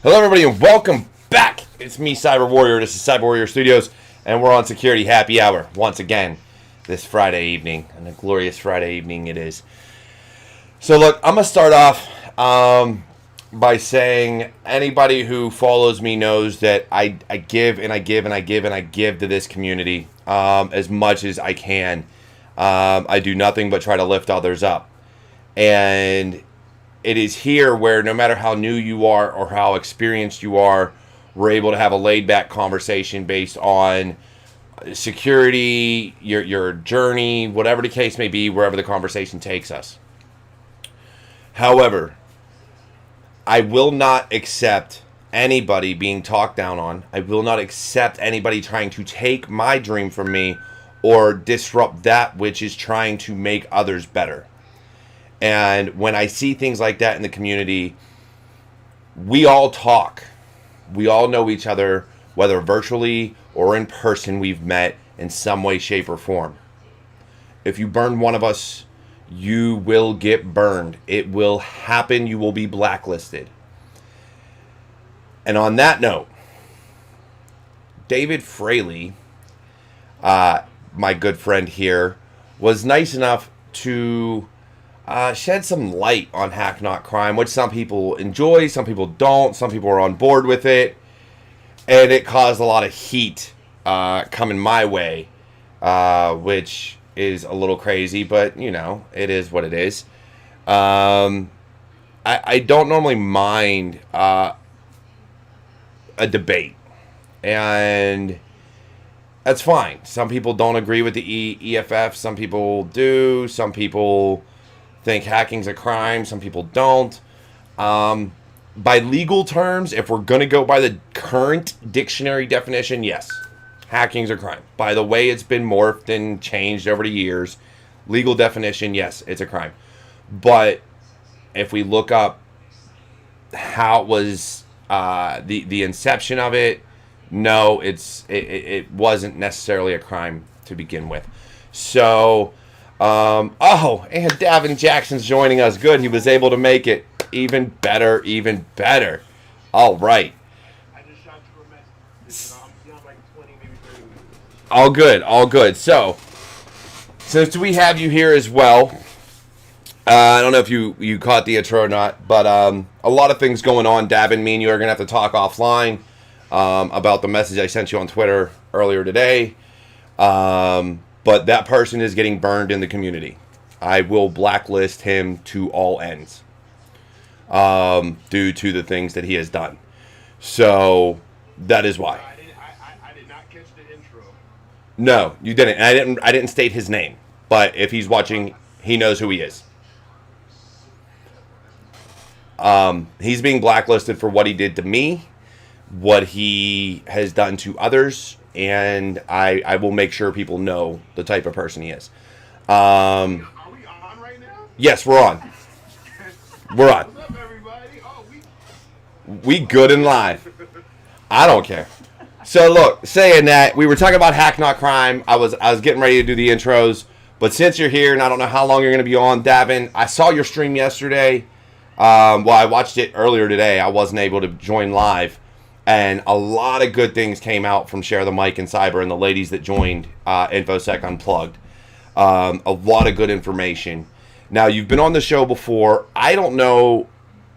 Hello, everybody, and welcome back. It's me, CyberWarrior. This is CyberWarriorStudios, and we're on Security Happy Hour once again this Friday evening, and a glorious Friday evening it is. So, look, I'm going to start off by saying anybody who follows me knows that I give and I give and I give and I give to this community as much as I can. I do nothing but try to lift others up. And it is here where no matter how new you are or how experienced you are, we're able to have a laid back conversation based on security, your journey, whatever the case may be, wherever the conversation takes us. However, I will not accept anybody being talked down on. I will not accept anybody trying to take my dream from me or disrupt that which is trying to make others better. And when I see things like that in the community, we all talk. We all know each other, whether virtually or in person, we've met in some way, shape, or form. If you burn one of us, you will get burned. It will happen. You will be blacklisted. And on that note, David Fraley, my good friend here, was nice enough to shed some light on Hack Not Crime, which some people enjoy, some people don't, some people are on board with it, and it caused a lot of heat coming my way, which is a little crazy, but, you know, it is what it is. I don't normally mind a debate, and that's fine. Some people don't agree with the EFF, some people do, some people think hacking's a crime, some people don't. By legal terms, if we're going to go by the current dictionary definition, yes, hacking's a crime. By the way it's been morphed and changed over the years, legal definition, yes, it's a crime. But if we look up how it was the inception of it, no, it wasn't necessarily a crime to begin with. So and Davin Jackson's joining us. Good, he was able to make it. Even better, even better. All right. I just shot you a message. I'm like 20, maybe 30 minutes. All good, all good. So, since we have you here as well, I don't know if you caught the intro or not, but a lot of things going on. Davin, me and you are going to have to talk offline about the message I sent you on Twitter earlier today. But that person is getting burned in the community. I will blacklist him to all ends due to the things that he has done. So that is why. I did not catch the intro. No, you didn't. I didn't state his name. But if he's watching, he knows who he is. He's being blacklisted for what he did to me, what he has done to others, and I will make sure people know the type of person he is. Are we on right now? Yes, we're on. We're on. What's up, everybody? Oh, We good and live. I don't care. So look, saying that, we were talking about Hack Not Crime. I was getting ready to do the intros, but since you're here, and I don't know how long you're going to be on, Davin, I saw your stream yesterday. Well, I watched it earlier today. I wasn't able to join live. And a lot of good things came out from Share the Mic and Cyber and the ladies that joined Infosec Unplugged. A lot of good information. Now, you've been on the show before. I don't know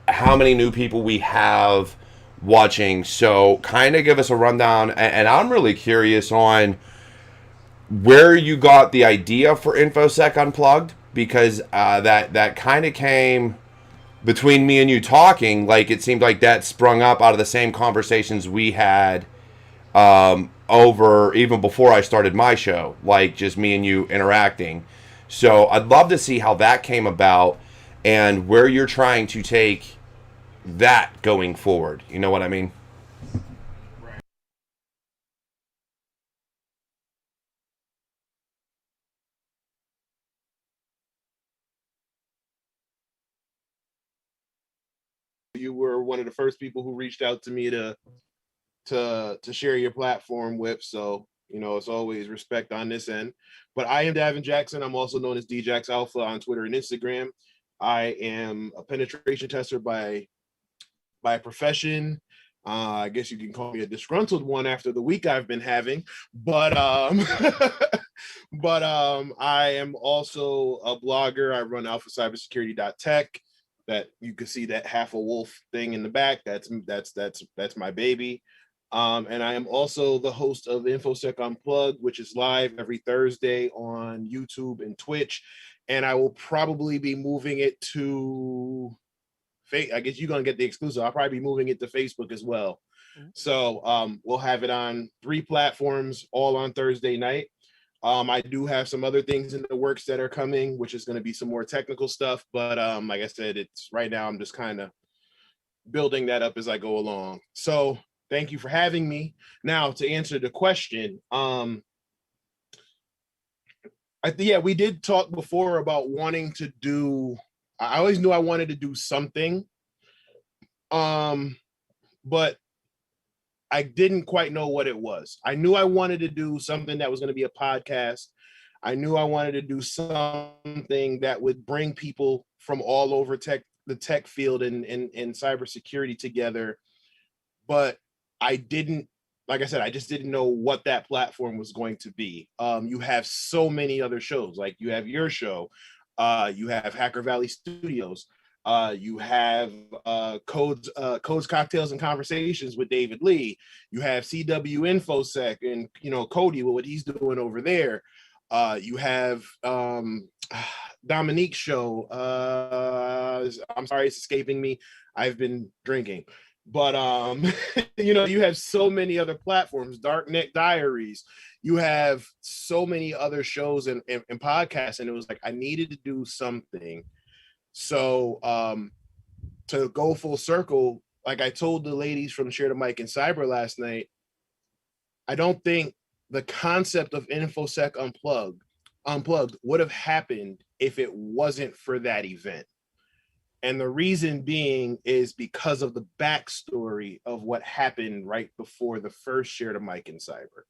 how many new people we have watching, so kind of give us a rundown. And I'm really curious on where you got the idea for Infosec Unplugged, because that kind of came between me and you talking. Like, it seemed like that sprung up out of the same conversations we had over even before I started my show, like just me and you interacting. So I'd love to see how that came about and where you're trying to take that going forward. You know what I mean? right. You were one of the first people who reached out to me to share your platform with. So, it's always respect on this end. But I am Davin Jackson. I'm also known as DJax Alpha on Twitter and Instagram. I am a penetration tester by by profession. I guess you can call me a disgruntled one after the week I've been having, but I am also a blogger. I run alphacybersecurity.tech. That you can see that half a wolf thing in the back. That's my baby. And I am also the host of Infosec Unplugged, which is live every Thursday on YouTube and Twitch. And I will probably be moving it to, I guess you're going to get the exclusive. I'll probably be moving it to Facebook as well. So we'll have it on 3 platforms, all on Thursday night. I do have some other things in the works that are coming, which is going to be some more technical stuff. But like I said, it's right now I'm just kind of building that up as I go along. So thank you for having me. Now to answer the question, we did talk before about wanting to do. I always knew I wanted to do something, but I didn't quite know what it was. I knew I wanted to do something that was going to be a podcast. I knew I wanted to do something that would bring people from all over the tech field and cybersecurity together. But I didn't, like I said, I just didn't know what that platform was going to be. You have so many other shows, like you have your show, you have Hacker Valley Studios, you have Codes, Cocktails, and Conversations with David Lee. You have CW Infosec and Cody with what he's doing over there. You have Dominique's show. I'm sorry, it's escaping me. I've been drinking. But you have so many other platforms, Darknet Diaries. You have so many other shows and podcasts, and it was like I needed to do something. So to go full circle, like I told the ladies from Share the Mic and Cyber last night, I don't think the concept of Infosec Unplugged would have happened if it wasn't for that event. And the reason being is because of the backstory of what happened right before the first Share the Mic in Cyber.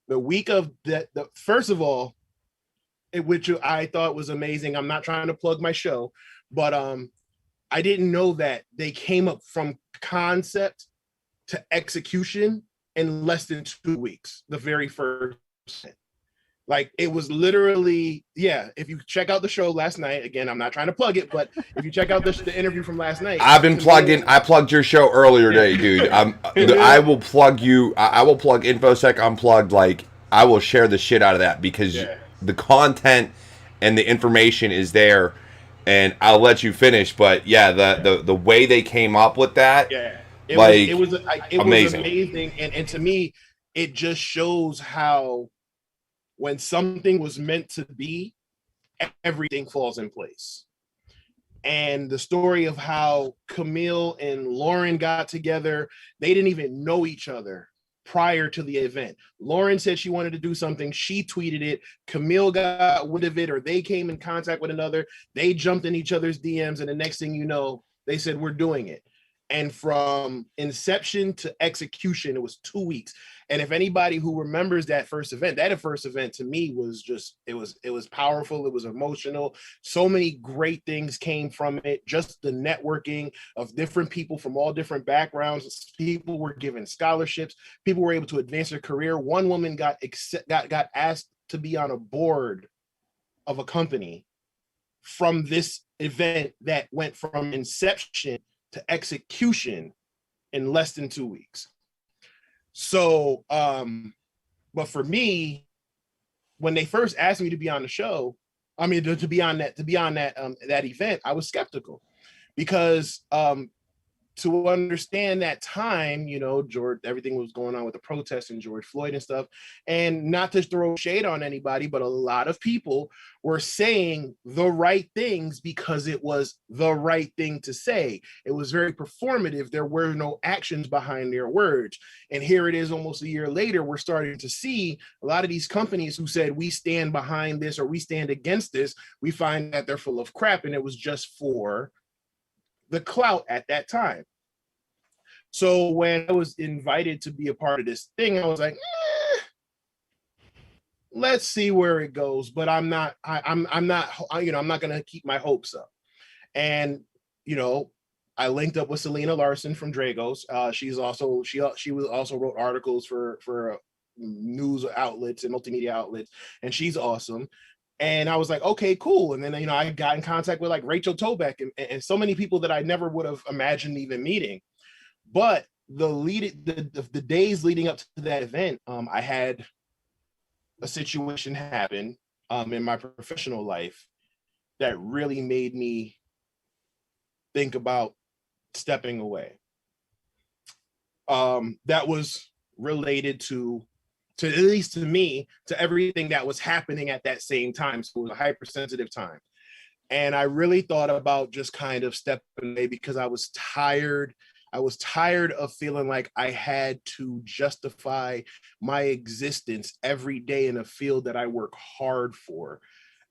The week of that, first of all, which I thought was amazing. I'm not trying to plug my show, but I didn't know that they came up from concept to execution in less than 2 weeks. The very first, like it was literally, if you check out the show last night, again, I'm not trying to plug it, but if you check out the interview from last night, I've been plugging. I plugged your show earlier today, dude. I will plug you. I will plug Infosec Unplugged. Like I will share the shit out of that because the content and the information is there, and I'll let you finish. But the way they came up with that, it was amazing, and to me, it just shows how when something was meant to be, everything falls in place. And the story of how Camille and Lauren got together, they didn't even know each other prior to the event. Lauren said she wanted to do something. She tweeted it. Camille got wind of it, or they came in contact with another. They jumped in each other's DMs, and the next thing you know, they said, we're doing it. And from inception to execution, it was 2 weeks. And if anybody who remembers that first event to me was just, it was powerful. It was emotional. So many great things came from it. Just the networking of different people from all different backgrounds. People were given scholarships. People were able to advance their career. One woman got asked to be on a board of a company from this event that went from inception to execution in less than 2 weeks. So, but for me, when they first asked me to be on the show, I mean, to be on that event, I was skeptical because, to understand that time, George, everything was going on with the protests and George Floyd and stuff, and not to throw shade on anybody, but a lot of people were saying the right things because it was the right thing to say. It was very performative. There were no actions behind their words. And here it is almost a year later, we're starting to see a lot of these companies who said, we stand behind this or we stand against this. We find that they're full of crap, and it was just for the clout at that time. So when I was invited to be a part of this thing, I was like, let's see where it goes. But I'm not going to keep my hopes up. And, I linked up with Selena Larson from Dragos. She was also wrote articles for news outlets and multimedia outlets, and she's awesome. And I was like, okay, cool. And then, I got in contact with like Rachel Tobeck and so many people that I never would have imagined even meeting. But the days leading up to that event, I had a situation happen in my professional life that really made me think about stepping away. That was related to at least to me, to everything that was happening at that same time. So it was a hypersensitive time. And I really thought about just kind of stepping away because I was tired. I was tired of feeling like I had to justify my existence every day in a field that I work hard for.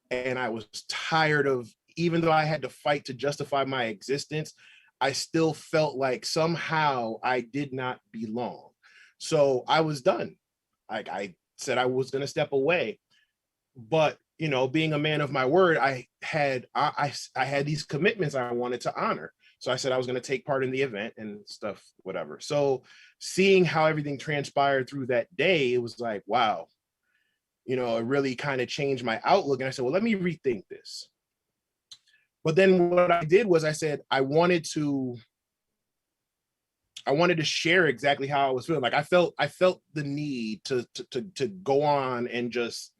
And I was tired of, even though I had to fight to justify my existence, I still felt like somehow I did not belong. So I was done. I said I was going to step away, but being a man of my word, I had these commitments I wanted to honor. So I said I was going to take part in the event and stuff, whatever. So seeing how everything transpired through that day, it was like, wow, it really kind of changed my outlook. And I said, well, let me rethink this. But then what I did was I said, I wanted to share exactly how I was feeling. Like I felt the need to go on and just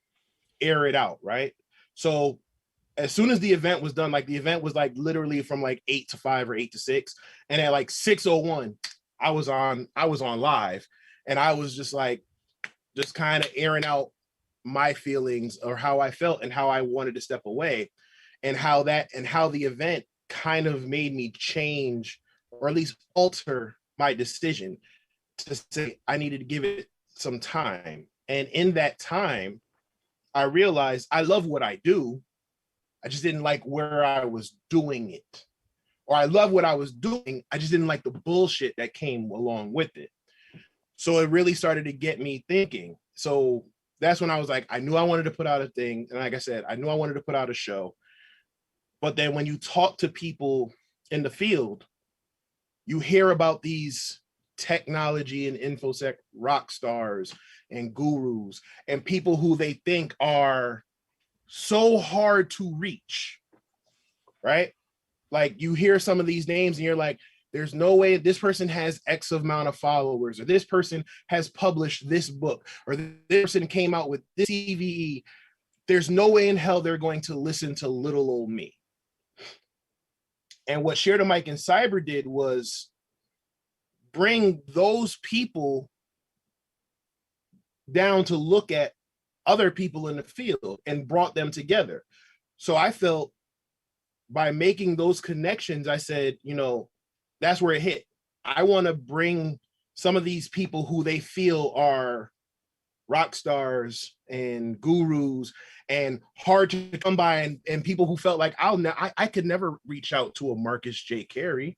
air it out, right? So as soon as the event was done, like the event was like literally from like 8 to 5 or 8 to 6, and at like 6:01, I was on live, and I was just like, just kind of airing out my feelings or how I felt and how I wanted to step away, and how the event kind of made me change or at least alter my decision to say I needed to give it some time. And in that time, I realized I love what I do. I just didn't like where I was doing it. Or I love what I was doing. I just didn't like the bullshit that came along with it. So it really started to get me thinking. So that's when I was like, I knew I wanted to put out a thing. And like I said, I knew I wanted to put out a show. But then when you talk to people in the field, you hear about these technology and infosec rock stars and gurus and people who they think are so hard to reach, right? Like you hear some of these names and you're like, there's no way this person has X amount of followers, or this person has published this book, or this person came out with this CVE. There's no way in hell they're going to listen to little old me. And what Share the Mic and Cyber did was bring those people down to look at other people in the field and brought them together. So I felt by making those connections, I said, that's where it hit. I want to bring some of these people who they feel are rock stars and gurus and hard to come by, and people who felt like I could never reach out to a Marcus J. Carey.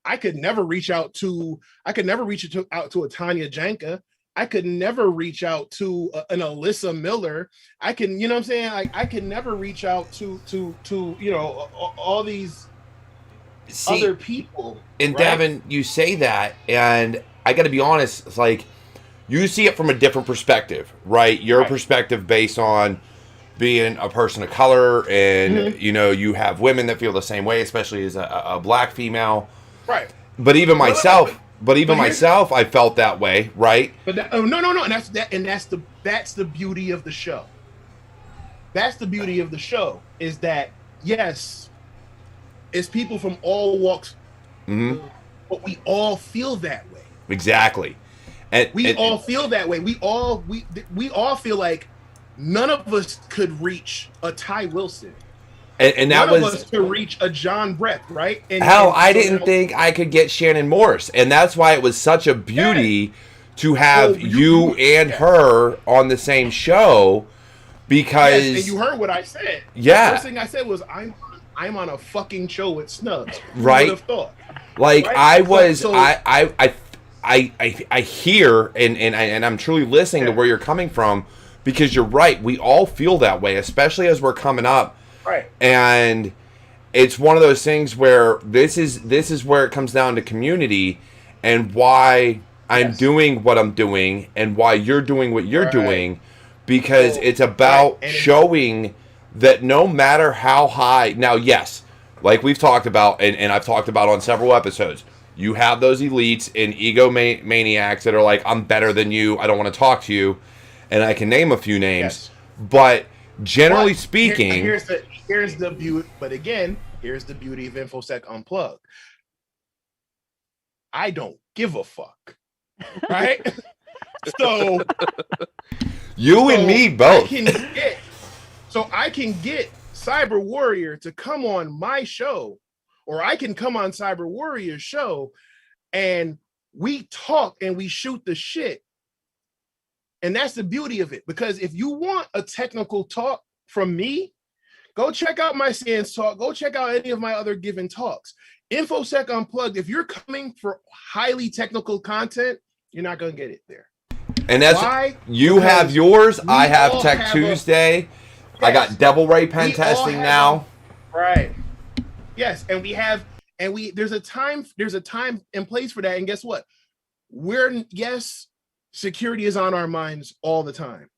I could never reach out to a Tanya Janka. I could never reach out to an Alyssa Miller. I can, what I'm saying? Like I could never reach out to all these other people. And right? Davin, you say that, and I got to be honest, it's like you see it from a different perspective, right? Your perspective based on being a person of color, and you have women that feel the same way, especially as a black female. Right. But even myself, I felt that way, right? But no, and that's the beauty of the show. That's the beauty of the show, is that yes, it's people from all walks, but we all feel that way. Exactly. We all feel that way. We all feel like none of us could reach a Ty Wilson. And that None was of us to reach a John Brett, right? I didn't think I could get Shannon Morse, and that's why it was such a beauty to have you and her on the same show, because and you heard what I said. Yeah, the first thing I said was I'm on a fucking show with Snubs. Right? Who would have thought? Like right? I was, so, I hear and I'm truly listening to where you're coming from, because you're right. We all feel that way, especially as we're coming up. Right. And it's one of those things where this is where it comes down to community and why I'm doing what I'm doing and why you're doing what you're doing, because it's about showing that no matter how high. Now, yes, like we've talked about, and I've talked about on several episodes, you have those elites and ego maniacs that are like, I'm better than you, I don't want to talk to you, and I can name a few names. But generally speaking, here's the beauty. But again, here's the beauty of Infosec Unplugged. I don't give a fuck, right? So and me both. I can get Cyber Warrior to come on my show, or I can come on Cyber Warrior's show, and we talk and we shoot the shit. And that's the beauty of it. Because if you want a technical talk from me, go check out my Sans talk. Go check out any of my other given talks. Infosec Unplugged, if you're coming for highly technical content, you're not going to get it there. And that's why you have yours. I have Tech Tuesday. I got DevilRay pen testing now. Right. Yes, and there's a time and place for that. And guess what? Security is on our minds all the time.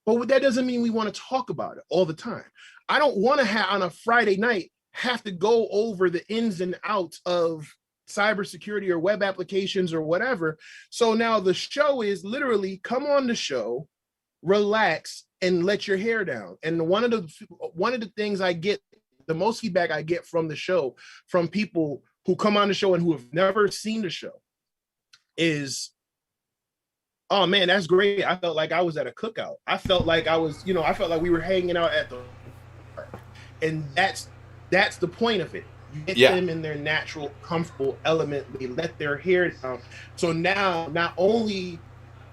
But that doesn't mean we want to talk about it all the time. I don't want to on a Friday night have to go over the ins and outs of cybersecurity or web applications or whatever. So now the show is literally come on the show, relax, and let your hair down. And one of the things I get, the most feedback I get from the show, from people who come on the show and who have never seen the show, is, oh man, that's great. I felt like I was at a cookout. I felt like I felt like we were hanging out at the park. And that's the point of it. You get them in their natural, comfortable element. They let their hair down. So now, not only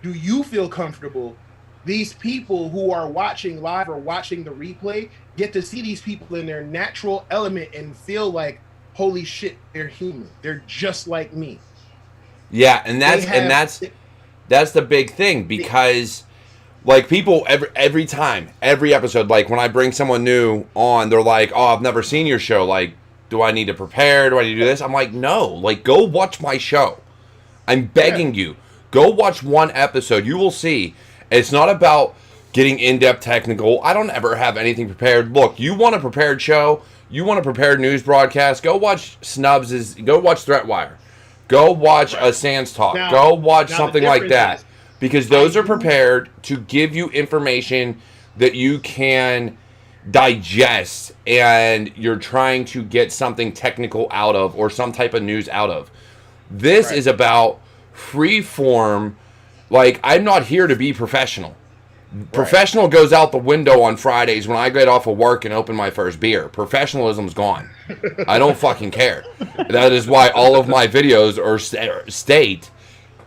do you feel comfortable, these people who are watching live or watching the replay get to see these people in their natural element and feel like, holy shit, they're human. They're just like me. Yeah, and that's the big thing, because like people every time, every episode, like when I bring someone new on, they're like, oh, I've never seen your show. Like, do I need to prepare? Do I need to do this? I'm like, no, like go watch my show. I'm begging you, go watch one episode. You will see. It's not about getting in-depth technical. I don't ever have anything prepared. Look, you want a prepared show, you want a prepared news broadcast, go watch go watch Threatwire. Go watch a Sans Talk. Go watch something like that. Because those are prepared to give you information that you can digest and you're trying to get something technical out of or some type of news out of. This is about free form. Like, I'm not here to be professional. Professional goes out the window on Fridays when I get off of work and open my first beer. Professionalism's gone. I don't fucking care. That is why all of my videos are state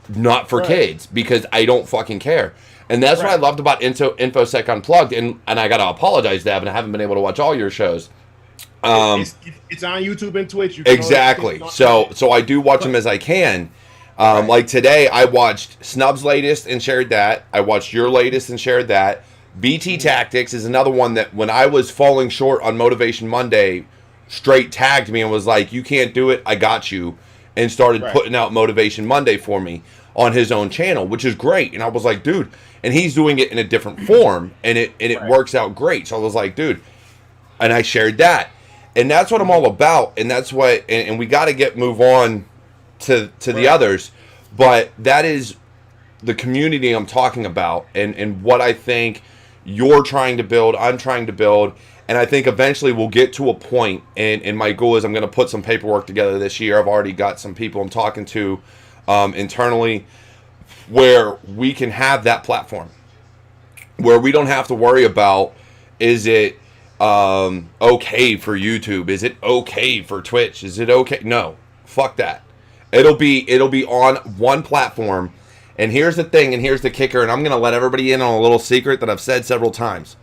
not for kids, because I don't fucking care. And that's what I loved about Infosec Unplugged. And I got to apologize, Davin. I haven't been able to watch all your shows. It's on YouTube and Twitch. Exactly. So I do watch them as I can. Like today, I watched Snub's latest and shared that. I watched your latest and shared that. BT Tactics is another one that when I was falling short on Motivation Monday, straight tagged me and was like, you can't do it, I got you. And started putting out Motivation Monday for me on his own channel, which is great. And I was like, dude, and he's doing it in a different form, and it works out great. So I was like, dude, and I shared that. And that's what I'm all about. And that's what, and we got to move on to the others, but that is the community I'm talking about, and what I think you're trying to build, I'm trying to build, and I think eventually we'll get to a point, and my goal is I'm going to put some paperwork together this year. I've already got some people I'm talking to internally, where we can have that platform, where we don't have to worry about, is it okay for YouTube? Is it okay for Twitch? Is it okay? No, fuck that. It'll be on one platform. And here's the thing, and here's the kicker, and I'm going to let everybody in on a little secret that I've said several times.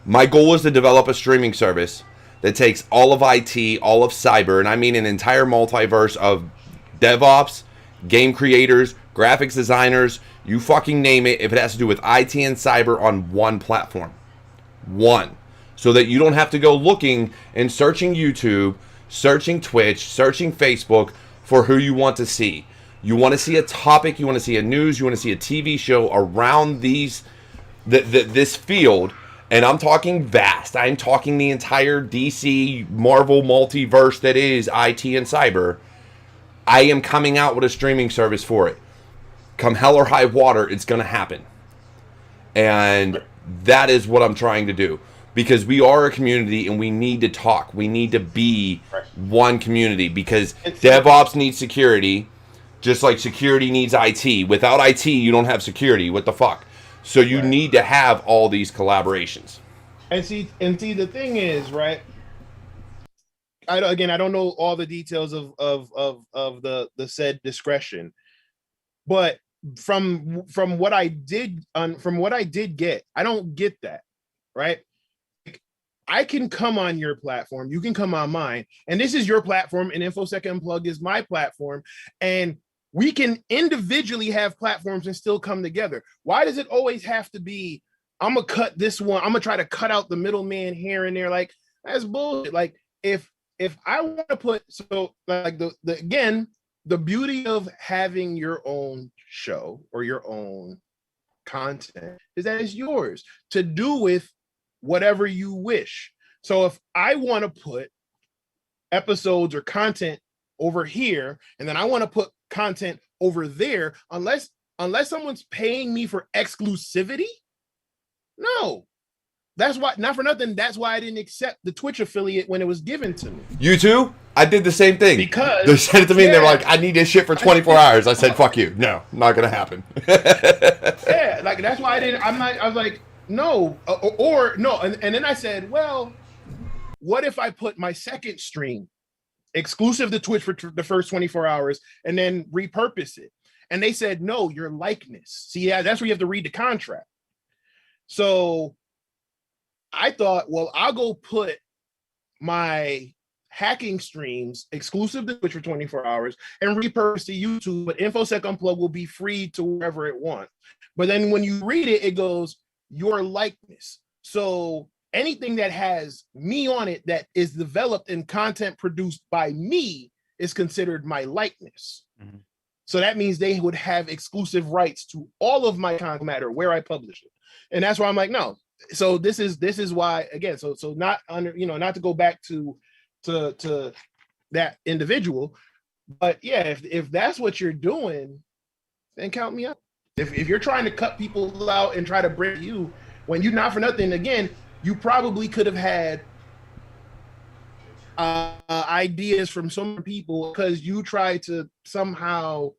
My goal is to develop a streaming service that takes all of IT, all of cyber, and I mean an entire multiverse of DevOps, game creators, graphics designers, you fucking name it, if it has to do with IT and cyber, on one platform. One. so that you don't have to go looking and searching YouTube, searching Twitch, searching Facebook for who you want to see. You want to see a topic, you want to see a news, you want to see a TV show around this field. And I'm talking vast. I'm talking the entire DC Marvel multiverse that is IT and cyber. I am coming out with a streaming service for it. Come hell or high water, it's going to happen. And that is what I'm trying to do. Because we are a community and we need to talk. We need to be one community. Because DevOps needs security, just like security needs IT. Without IT, you don't have security. What the fuck? So you need to have all these collaborations. And see, the thing is, right? I don't know all the details of the said discretion, but from what I did get, I don't get that, right? I can come on your platform, you can come on mine, and this is your platform, and Infosec Unplugged is my platform, and we can individually have platforms and still come together. Why does it always have to be, I'm gonna cut this one, I'm gonna try to cut out the middleman here and there? Like, that's bullshit. Like, if I want to put, so like the beauty of having your own show or your own content is that it's yours to do with whatever you wish. So if I want to put episodes or content over here, and then I want to put content over there, unless someone's paying me for exclusivity, no. That's why, not for nothing, that's why I didn't accept the Twitch affiliate when it was given to me. You too? I did the same thing. Because they said it to me and they were like, I need this shit for 24 hours. I said, fuck you. No, not gonna happen. Yeah, like that's why I was like, no, or no. And then I said, well, what if I put my second stream exclusive to Twitch for the first 24 hours and then repurpose it? And they said, no, your likeness. See, yeah, that's where you have to read the contract. So I thought, well, I'll go put my hacking streams exclusive to Twitch for 24 hours and repurpose to YouTube, but Infosec Unplugged will be free to wherever it wants. But then when you read it, it goes, your likeness. So anything that has me on it that is developed and content produced by me is considered my likeness. Mm-hmm. So that means they would have exclusive rights to all of my content, no matter where I publish it. And that's why I'm like, no. So this is why, again, so not under, not to go back to that individual, but yeah, if that's what you're doing, then count me out. If you're trying to cut people out and try to bring you, when you're not for nothing, again, you probably could have had ideas from some people because you tried to somehow,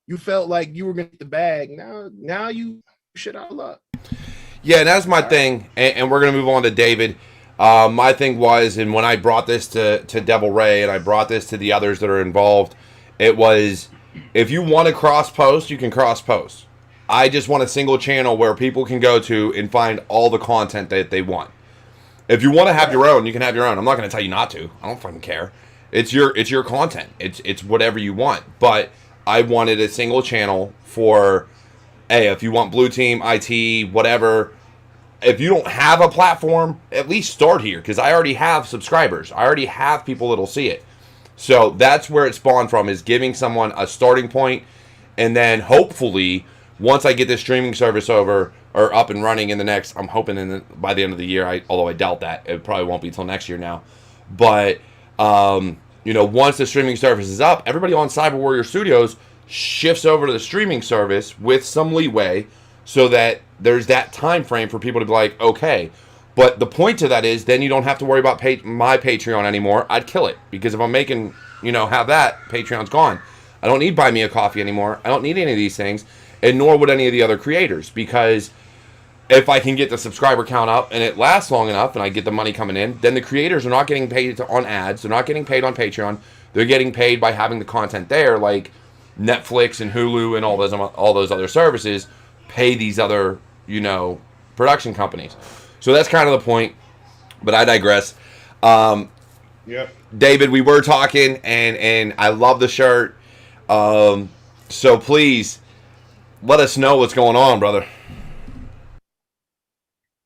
you felt like you were gonna get the bag. Now you shit out of luck. Yeah, and that's my thing, and we're going to move on to David. My thing was, and when I brought this to DevilRay, and I brought this to the others that are involved, it was, if you want to cross-post, you can cross-post. I just want a single channel where people can go to and find all the content that they want. If you want to have your own, you can have your own. I'm not going to tell you not to. I don't fucking care. It's your content. It's whatever you want. But I wanted a single channel for... Hey, if you want blue team, IT, whatever, if you don't have a platform, at least start here, because I already have subscribers. I already have people that'll see it. So that's where it spawned from, is giving someone a starting point, and then hopefully, once I get this streaming service over or up and running in the next, I'm hoping by the end of the year, although I doubt that, it probably won't be until next year now. But once the streaming service is up, everybody on CyberWarriorStudios shifts over to the streaming service with some leeway so that there's that time frame for people to be like, okay. But the point to that is then you don't have to worry about my Patreon anymore. I'd kill it, because if I'm making, have that, Patreon's gone. I don't need Buy Me a Coffee anymore. I don't need any of these things, and nor would any of the other creators, because if I can get the subscriber count up and it lasts long enough and I get the money coming in, then the creators are not getting paid on ads. They're not getting paid on Patreon. They're getting paid by having the content there, like Netflix and Hulu and all those other services pay these other, production companies. So that's kind of the point, but I digress. Yep. David, we were talking, and I love the shirt. So please let us know what's going on, brother.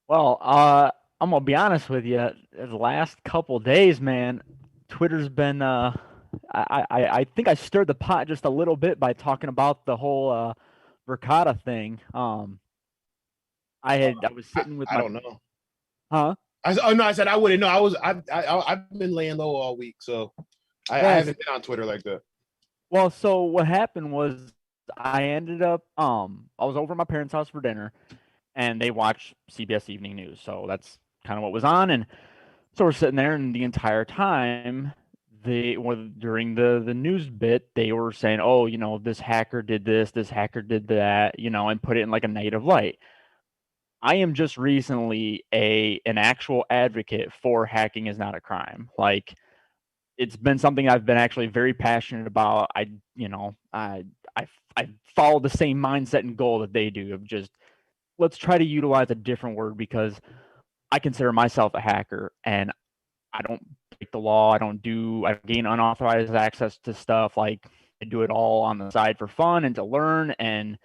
Well, I'm gonna be honest with you. The last couple days, man, Twitter's been. I think I stirred the pot just a little bit by talking about the whole Verkada thing. I was sitting with I my. don't know. Huh? I said I wouldn't know. I've been laying low all week, so I haven't been on Twitter like that. Well, so what happened was I ended up I was over at my parents' house for dinner, and they watch CBS Evening News, so that's kind of what was on, and so we're sitting there, and the entire time during the news bit, they were saying, oh, this hacker did this hacker did that, and put it in like a negative light. I am just recently an actual advocate for hacking is not a crime. Like, it's been something I've been actually very passionate about. I follow the same mindset and goal that they do of just let's try to utilize a different word, because I consider myself a hacker and I don't break the law. I gain unauthorized access to stuff. Like, I do it all on the side for fun and to learn and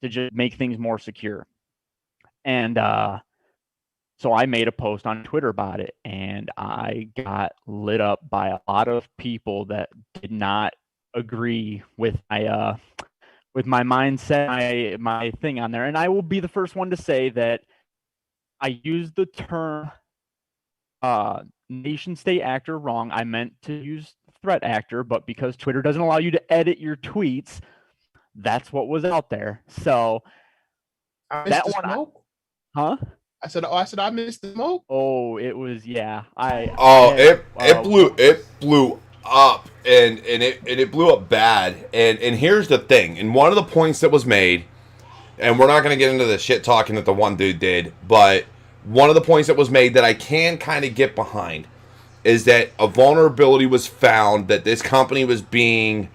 to just make things more secure. And so I made a post on Twitter about it, and I got lit up by a lot of people that did not agree with my mindset, my thing on there. And I will be the first one to say that I used the term nation state actor wrong. I meant to use threat actor, but because Twitter doesn't allow you to edit your tweets, that's what was out there. So that one, huh? I said I missed the smoke. Oh, it was it blew up and it blew up bad. And here's the thing. And one of the points that was made, and we're not going to get into the shit talking that the one dude did, but one of the points that was made that I can kind of get behind is that a vulnerability was found, that this company was being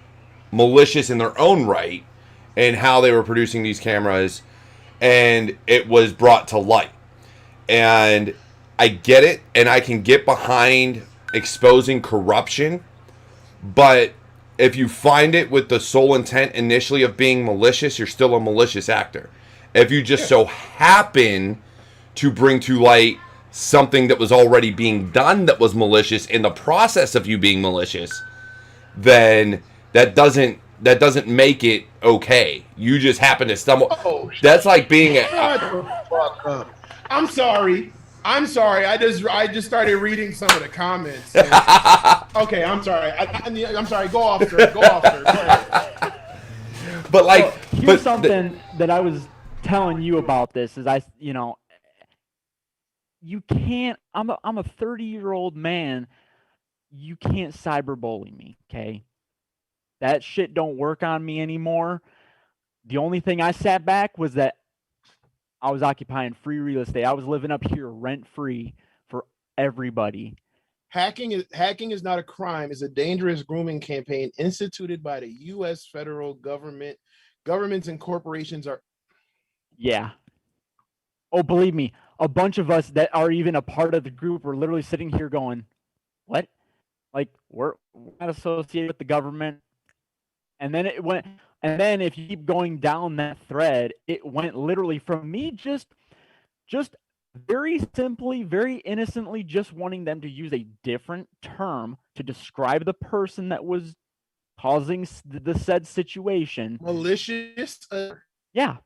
malicious in their own right and how they were producing these cameras, and it was brought to light. And I get it, and I can get behind exposing corruption, but if you find it with the sole intent initially of being malicious, you're still a malicious actor. If you just so happen to bring to light something that was already being done that was malicious in the process of you being malicious, then that doesn't make it okay. You just happen to stumble. Oh, that's like being I'm sorry. I just started reading some of the comments. Okay, I'm sorry. I'm sorry. Go off, sir. Go ahead. But like, here's something that I was telling you about this is you can't. I'm a 30-year-old man. You can't cyberbully me, okay? That shit don't work on me anymore. The only thing I sat back was that I was occupying free real estate. I was living up here rent-free for everybody. Hacking is not a crime. It's a dangerous grooming campaign instituted by the U.S. federal government. Governments and corporations are. Yeah. Oh, believe me, a bunch of us that are even a part of the group are literally sitting here going, what? Like, we're not associated with the government. And then it went, and then if you keep going down that thread, it went literally from me just very simply, very innocently, just wanting them to use a different term to describe the person that was causing the said situation. Malicious? Yeah.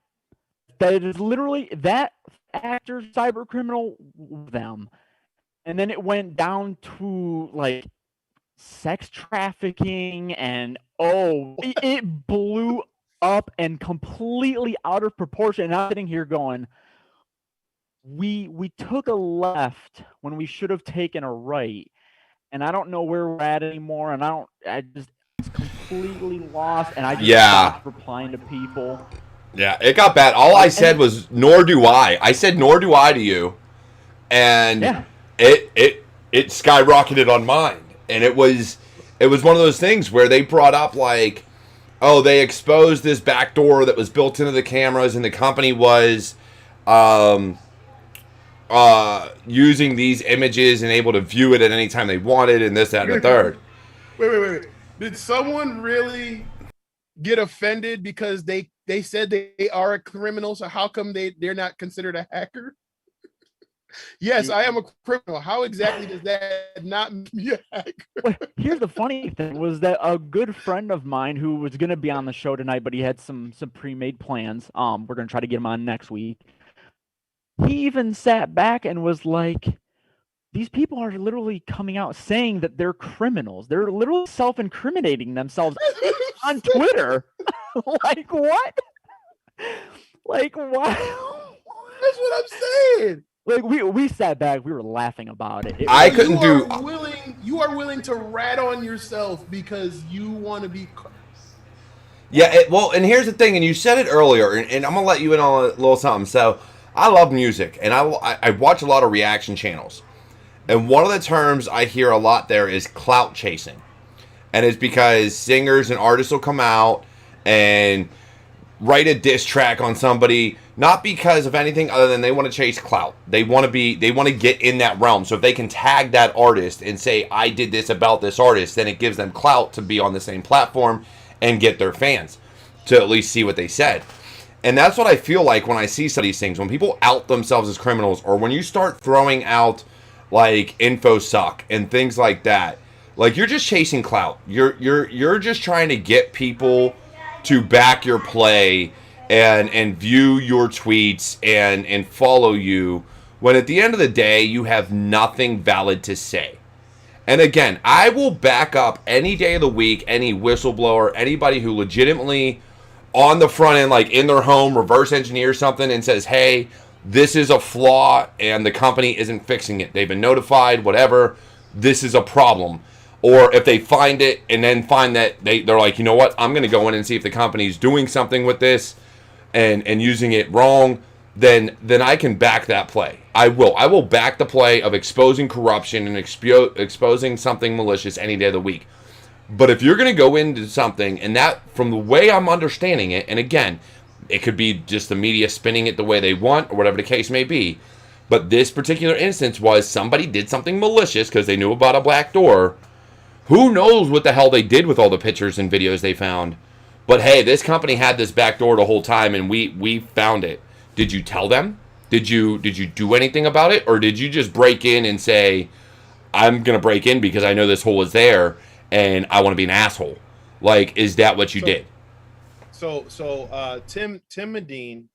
That is literally that actor, cyber criminal, them. And then it went down to like sex trafficking, and it blew up and completely out of proportion. And I'm sitting here going, we took a left when we should have taken a right, and I don't know where we're at anymore. And I just completely lost, and I just stopped replying to people. Yeah, it got bad. All I said was, nor do I. I said, nor do I to you. And it skyrocketed on mine. And it was one of those things where they brought up like, oh, they exposed this back door that was built into the cameras, and the company was using these images and able to view it at any time they wanted, and this, that, and the third. Wait. Did someone really get offended because they said they are a criminal? So how come they're not considered a hacker? Yes, I am a criminal. How exactly does that not make me a hacker? Well, here's the funny thing was that a good friend of mine who was going to be on the show tonight, but he had some pre-made plans. We're going to try to get him on next week. He even sat back and was like, these people are literally coming out saying that they're criminals. They're literally self-incriminating themselves on Twitter. Like, what? Like, why? That's what I'm saying. Like, we sat back, we were laughing about it. I couldn't do. You are willing to rat on yourself because you want to be. Yeah, well, and here's the thing, and you said it earlier, and I'm gonna let you in on a little something. So, I love music, and I watch a lot of reaction channels, and one of the terms I hear a lot there is clout chasing, and it's because singers and artists will come out and write a diss track on somebody, not because of anything other than they want to chase clout. They want to get in that realm. So if they can tag that artist and say, I did this about this artist, then it gives them clout to be on the same platform and get their fans to at least see what they said. And that's what I feel like when I see some of these things. When people out themselves as criminals, or when you start throwing out like Infosec and things like that, like you're just chasing clout. You're just trying to get people to back your play and view your tweets and follow you, when at the end of the day you have nothing valid to say. And again, I will back up any day of the week any whistleblower, anybody who legitimately on the front end, like in their home, reverse engineer something and says, hey, this is a flaw and the company isn't fixing it. They've been notified, whatever, this is a problem. Or if they find it and then find that they're like, you know what, I'm going to go in and see if the company's doing something with this and using it wrong, then I can back that play. I will back the play of exposing corruption and exposing something malicious any day of the week. But if you're going to go into something, and that, from the way I'm understanding it, and again, it could be just the media spinning it the way they want or whatever the case may be, but this particular instance was somebody did something malicious because they knew about a black door. Who knows what the hell they did with all the pictures and videos they found. But hey, this company had this back door the whole time, and we found it. Did you tell them? Did you do anything about it? Or did you just break in and say, I'm going to break in because I know this hole is there, and I want to be an asshole? Like, is that what you did? So Tim Medine,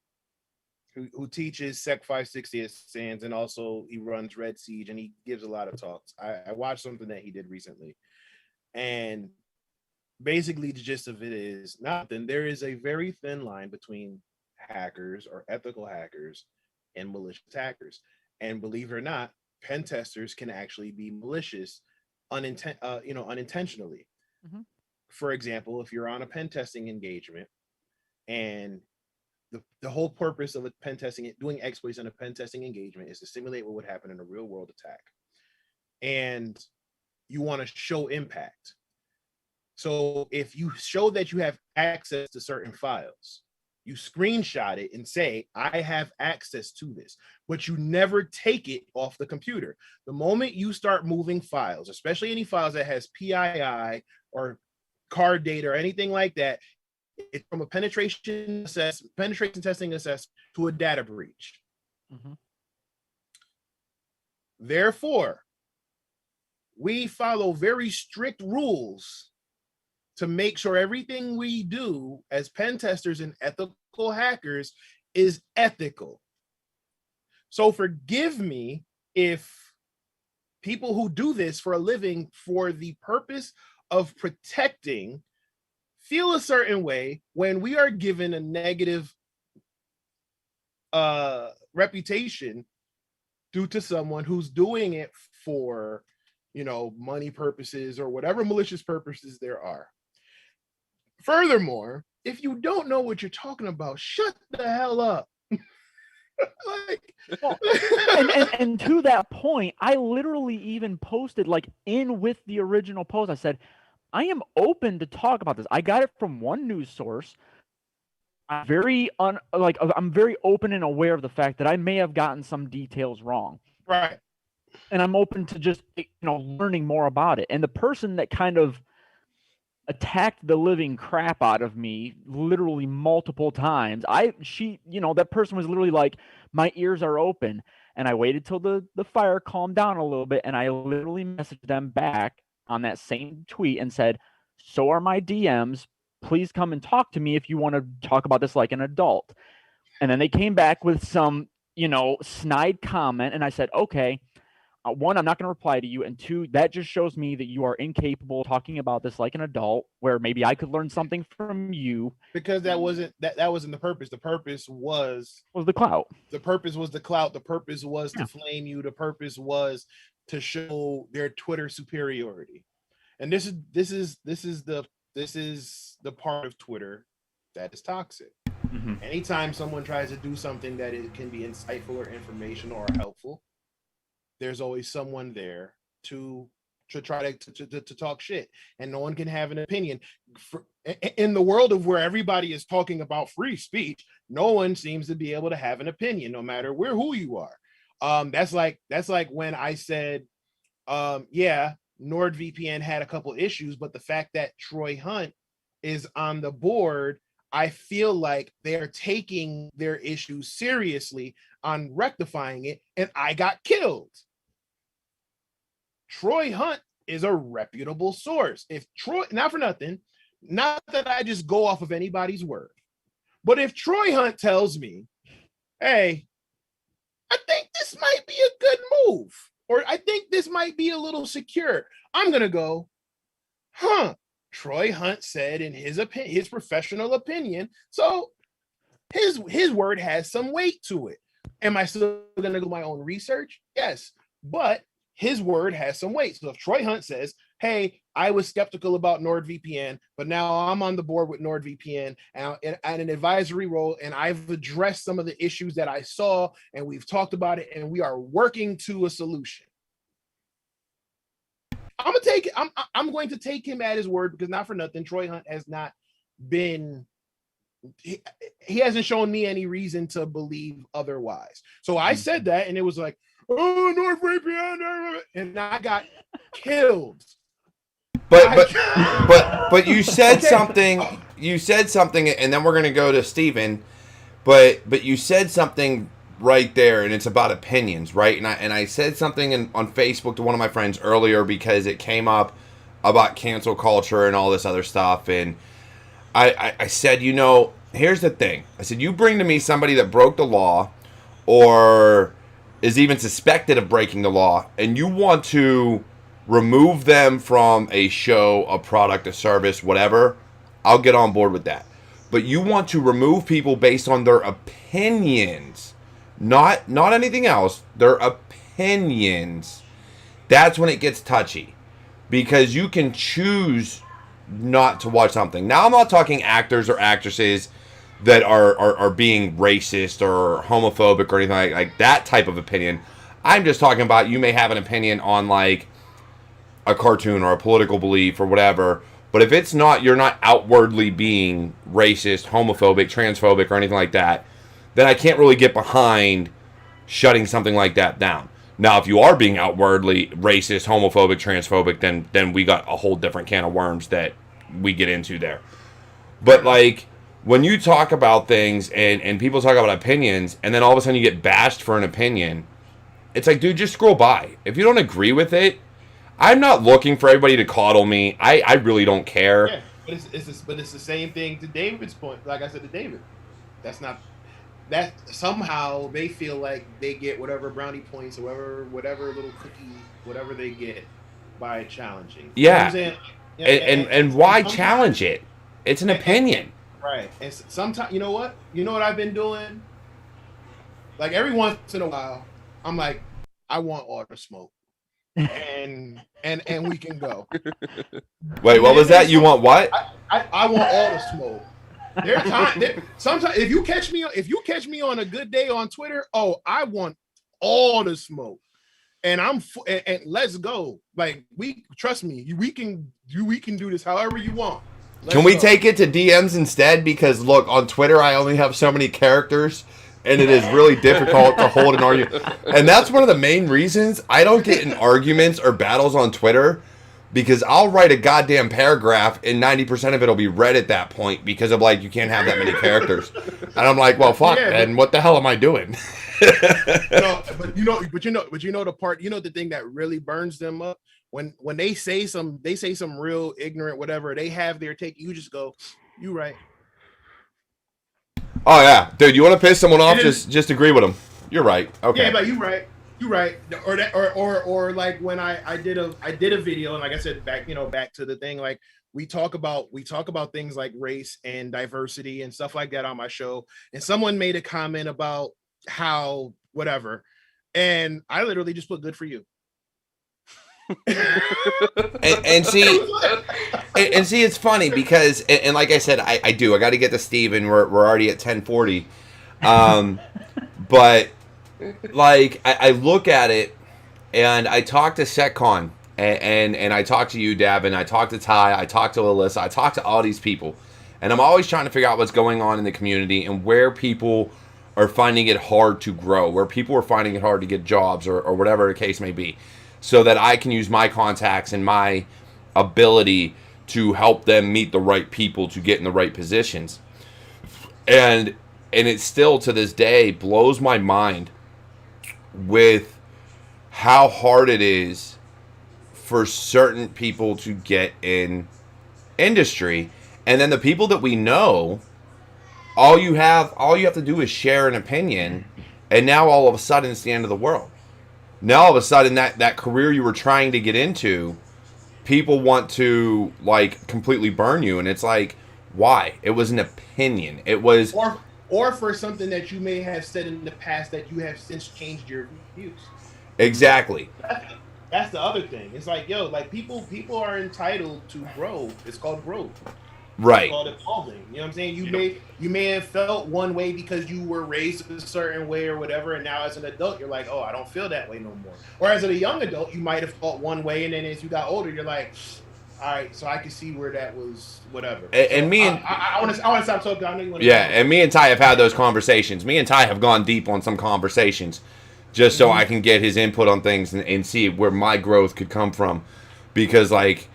who teaches Sec 560 at Sands, and also he runs Red Siege, and he gives a lot of talks. I watched something that he did recently. And basically the gist of it is nothing. There is a very thin line between hackers or ethical hackers and malicious hackers. And believe it or not, pen testers can actually be malicious unintentionally. Mm-hmm. For example, if you're on a pen testing engagement and the whole purpose of a pen testing, doing exploits in a pen testing engagement is to simulate what would happen in a real world attack. And you want to show impact. So if you show that you have access to certain files, you screenshot it and say, I have access to this, but you never take it off the computer. The moment you start moving files, especially any files that has PII or card data or anything like that, it's from a penetration testing assessment to a data breach. Mm-hmm. Therefore, we follow very strict rules to make sure everything we do as pen testers and ethical hackers is ethical. So forgive me if people who do this for a living for the purpose of protecting feel a certain way when we are given a negative reputation due to someone who's doing it for, money purposes or whatever malicious purposes there are. Furthermore, if you don't know what you're talking about, shut the hell up. and to that point, I literally even posted with the original post, I said, I am open to talk about this. I got it from one news source. I'm very open and aware of the fact that I may have gotten some details wrong. Right. And I'm open to just learning more about it. And the person that kind of attacked the living crap out of me literally multiple times, that person was literally like, my ears are open. And I waited till the fire calmed down a little bit, and I literally messaged them back on that same tweet and said, so are my DMs. Please come and talk to me if you want to talk about this like an adult. And then they came back with some, snide comment. And I said, okay, one, I'm not going to reply to you. And two, that just shows me that you are incapable of talking about this like an adult, where maybe I could learn something from you. Because that wasn't the purpose. The purpose was the clout. The purpose was the clout. The purpose was to flame you. The purpose was to show their Twitter superiority. And this is the part of Twitter that is toxic. Mm-hmm. Anytime someone tries to do something that it can be insightful or informational or helpful, there's always someone there to try to talk shit, and no one can have an opinion. In the world of where everybody is talking about free speech, no one seems to be able to have an opinion, no matter who you are. That's like when I said, NordVPN had a couple issues, but the fact that Troy Hunt is on the board, I feel like they're taking their issues seriously on rectifying it, and I got killed. Troy Hunt is a reputable source. If Troy, not for nothing, not that I just go off of anybody's word, but if Troy Hunt tells me, hey, I think this might be a good move, or I think this might be a little secure, I'm going to go, Troy Hunt said in his professional opinion, so his word has some weight to it. Am I still going to do my own research? Yes, but his word has some weight. So if Troy Hunt says, hey, I was skeptical about NordVPN, but now I'm on the board with NordVPN and an advisory role, and I've addressed some of the issues that I saw, and we've talked about it, and we are working to a solution. I'm going to take him at his word, because not for nothing, Troy Hunt has not been, he hasn't shown me any reason to believe otherwise. So I said that, and it was like, oh, NordVPN, and I got killed. But you said something. You said something, and then we're gonna go to Steven. But you said something right there, and it's about opinions, right? And I said something on Facebook to one of my friends earlier, because it came up about cancel culture and all this other stuff, and I said, here's the thing. I said, you bring to me somebody that broke the law, or is even suspected of breaking the law, and you want to remove them from a show, a product, a service, whatever, I'll get on board with that. But you want to remove people based on their opinions, not anything else, their opinions. That's when it gets touchy, because you can choose not to watch something. Now, I'm not talking actors or actresses that are being racist or homophobic or anything like that type of opinion. I'm just talking about, you may have an opinion on like a cartoon or a political belief or whatever, but if it's not, you're not outwardly being racist, homophobic, transphobic, or anything like that, then I can't really get behind shutting something like that down. Now, if you are being outwardly racist, homophobic, transphobic, then we got a whole different can of worms that we get into there. But like, when you talk about things and people talk about opinions, and then all of a sudden you get bashed for an opinion, it's like, dude, just scroll by. If you don't agree with it, I'm not looking for everybody to coddle me. I really don't care. Yeah, but it's the same thing to David's point. Like I said to David, that somehow they feel like they get whatever brownie points or whatever little cookie, whatever they get by challenging. Yeah. You know and why challenge it? It's an opinion. Right. And sometimes, you know what I've been doing? Like every once in a while, I'm like, I want all the smoke. And we can go. Wait, what was that? You want what? I want all the smoke. Sometimes if you catch me on a good day on Twitter, I want all the smoke. And and let's go. Like, trust me, we can do this however you want. Can we take it to DMs instead? Because look, on Twitter I only have so many characters, and it is really difficult to hold an argument. And that's one of the main reasons I don't get in arguments or battles on Twitter, because I'll write a goddamn paragraph and 90% of it will be read at that point, because of like, you can't have that many characters. And I'm like, well, fuck, and what the hell am I doing? The part, the thing that really burns them up when they say some real ignorant whatever, they have their take. You just go, you right. Oh yeah, dude, you want to piss someone off? Just agree with them. You're right. Okay. Yeah, but you right. Or that, or like when I did a video, and like I said, back to the thing, like we talk about things like race and diversity and stuff like that on my show, and someone made a comment about how whatever, and I literally just put good for you. and see, it's funny because, and like I said, I got to get to Steve, and we're already at 10:40, but like I look at it, and I talk to SecCon, and I talk to you, Davin, I talk to Ty, I talk to Alyssa, I talk to all these people, and I'm always trying to figure out what's going on in the community and where people are finding it hard to grow, where people are finding it hard to get jobs or whatever the case may be, so that I can use my contacts and my ability to help them meet the right people to get in the right positions. And it still to this day blows my mind with how hard it is for certain people to get in industry. And then the people that we know, all you have to do is share an opinion, and now all of a sudden it's the end of the world. Now all of a sudden that career you were trying to get into, people want to like completely burn you, and it's like, why? It was an opinion. It was or for something that you may have said in the past that you have since changed your views. Exactly. That's the other thing. It's like, yo, like people are entitled to grow. It's called growth. Right. It's called evolving. You know what I'm saying? You may have felt one way because you were raised a certain way or whatever, and now as an adult you're like, oh, I don't feel that way no more. Or as a young adult, you might have thought one way, and then as you got older, you're like, all right, so I can see where that was whatever. And so me and I want to stop talking. I know you want to. Yeah, and me and Ty have had those conversations. Me and Ty have gone deep on some conversations, just so I can get his input on things and see where my growth could come from, because like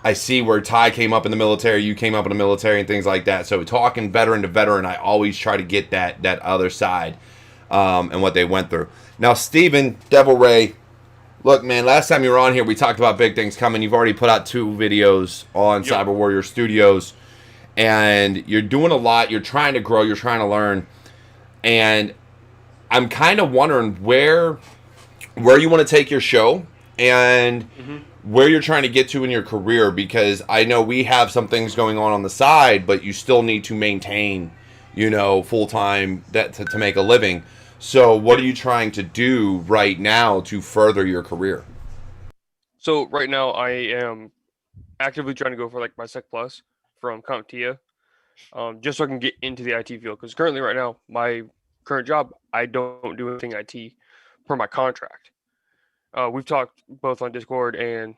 I see where Ty came up in the military, you came up in the military, and things like that. So talking veteran to veteran, I always try to get that other side and what they went through. Now, Steven, DevilRay. Look, man, last time you were on here, we talked about big things coming. You've already put out 2 videos on CyberWarriorStudios, and you're doing a lot. You're trying to grow. You're trying to learn. And I'm kind of wondering where you want to take your show and where you're trying to get to in your career, because I know we have some things going on the side, but you still need to maintain, full-time to make a living. So what are you trying to do right now to further your career? So right now I am actively trying to go for like my Sec Plus from CompTIA, just so I can get into the IT field. Because currently right now, my current job, I don't do anything IT per my contract. We've talked both on Discord and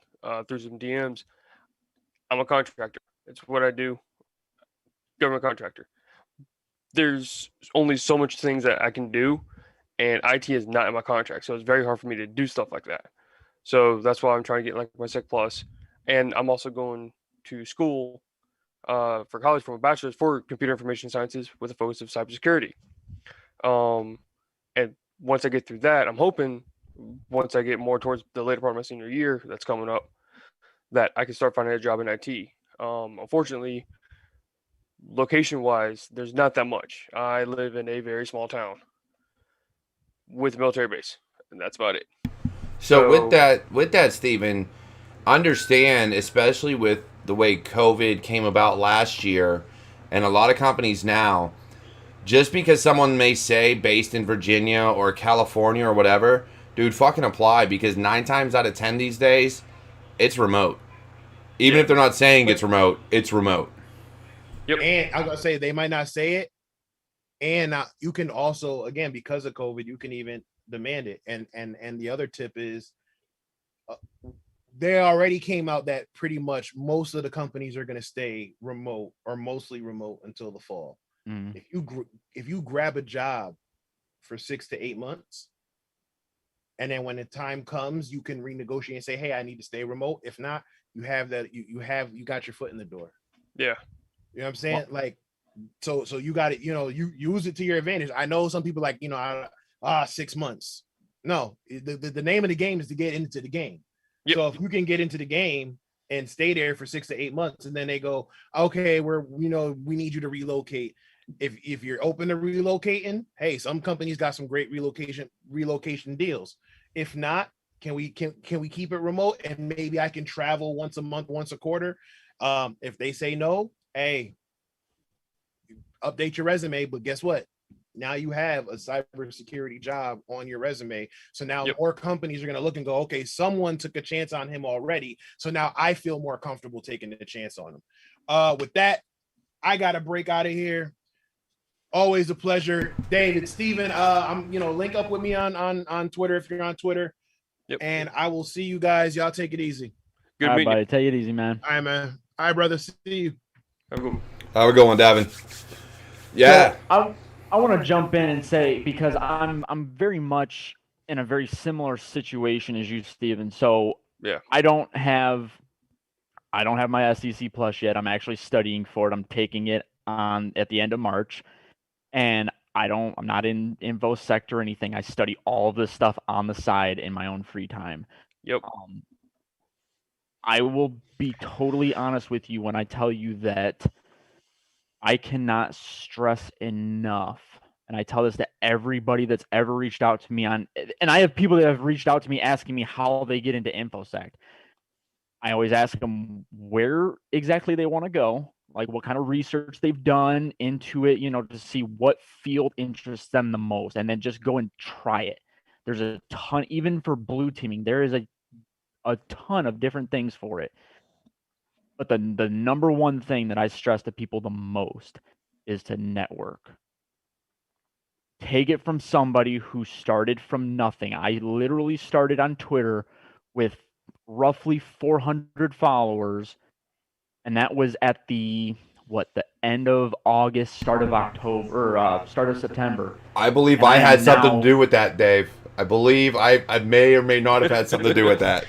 through some DMs. I'm a contractor. It's what I do. Government contractor. There's only so much things that I can do, and IT is not in my contract, so it's very hard for me to do stuff like that. So that's why I'm trying to get like my Sec Plus, and I'm also going to school for college for a bachelor's for computer information sciences with a focus of cybersecurity. And once I get through that, I'm hoping once I get more towards the later part of my senior year that's coming up, that I can start finding a job in IT. Unfortunately, location-wise, there's not that much. I live in a very small town with a military base, and that's about it. So with that, Steven, understand, especially with the way COVID came about last year, and a lot of companies now, just because someone may say based in Virginia or California or whatever, dude, fucking apply, because 9 times out of 10 these days, it's remote. Even if they're not saying it's remote, it's remote. Yep. And I was gonna say they might not say it, and you can also, again, because of COVID, you can even demand it. And the other tip is, they already came out that pretty much most of the companies are gonna stay remote or mostly remote until the fall. If you grab a job for 6 to 8 months, and then when the time comes, you can renegotiate and say, hey, I need to stay remote. If not, you have that, you got your foot in the door. Yeah. You know what I'm saying? Like, so you got it, you use it to your advantage. I know some people like, 6 months. No, the name of the game is to get into the game. Yep. So if you can get into the game and stay there for 6 to 8 months, and then they go, okay, we need you to relocate. If you're open to relocating, hey, some companies got some great relocation deals. If not, can we keep it remote and maybe I can travel once a month, once a quarter? If they say no, hey, update your resume, but guess what? Now you have a cybersecurity job on your resume. So now more companies are going to look and go, okay, someone took a chance on him already. So now I feel more comfortable taking the chance on him. With that, I got to break out of here. Always a pleasure. David, Steven, link up with me on Twitter if you're on Twitter. Yep. And I will see you guys. Y'all take it easy. Good All right, meeting buddy. Take it easy, man. All right, man. All right, brother. See you. you. Have a good one. How we going, Davin? Yeah. So I want to jump in and say, because I'm very much in a very similar situation as you, Steven. So Yeah. I don't have my SEC Plus yet. I'm actually studying for it. I'm taking it on at the end of March, and I'm not in Infosec or anything. I study all of this stuff on the side in my own free time. Yep. I will be totally honest with you when I tell you that I cannot stress enough, and I tell this to everybody that's ever reached out to me and I have people that have reached out to me asking me how they get into Infosec. I always ask them where exactly they want to go, like what kind of research they've done into it, to see what field interests them the most, and then just go and try it. There's a ton, even for blue teaming, there is a ton of different things for it. But the number one thing that I stress to people the most is to network. Take it from somebody who started from nothing. I literally started on Twitter with roughly 400 followers, and that was at the end of August, start of October, start of September. I believe And I I am had something now- to do with that, Dave. I believe I may or may not have had something to do with that.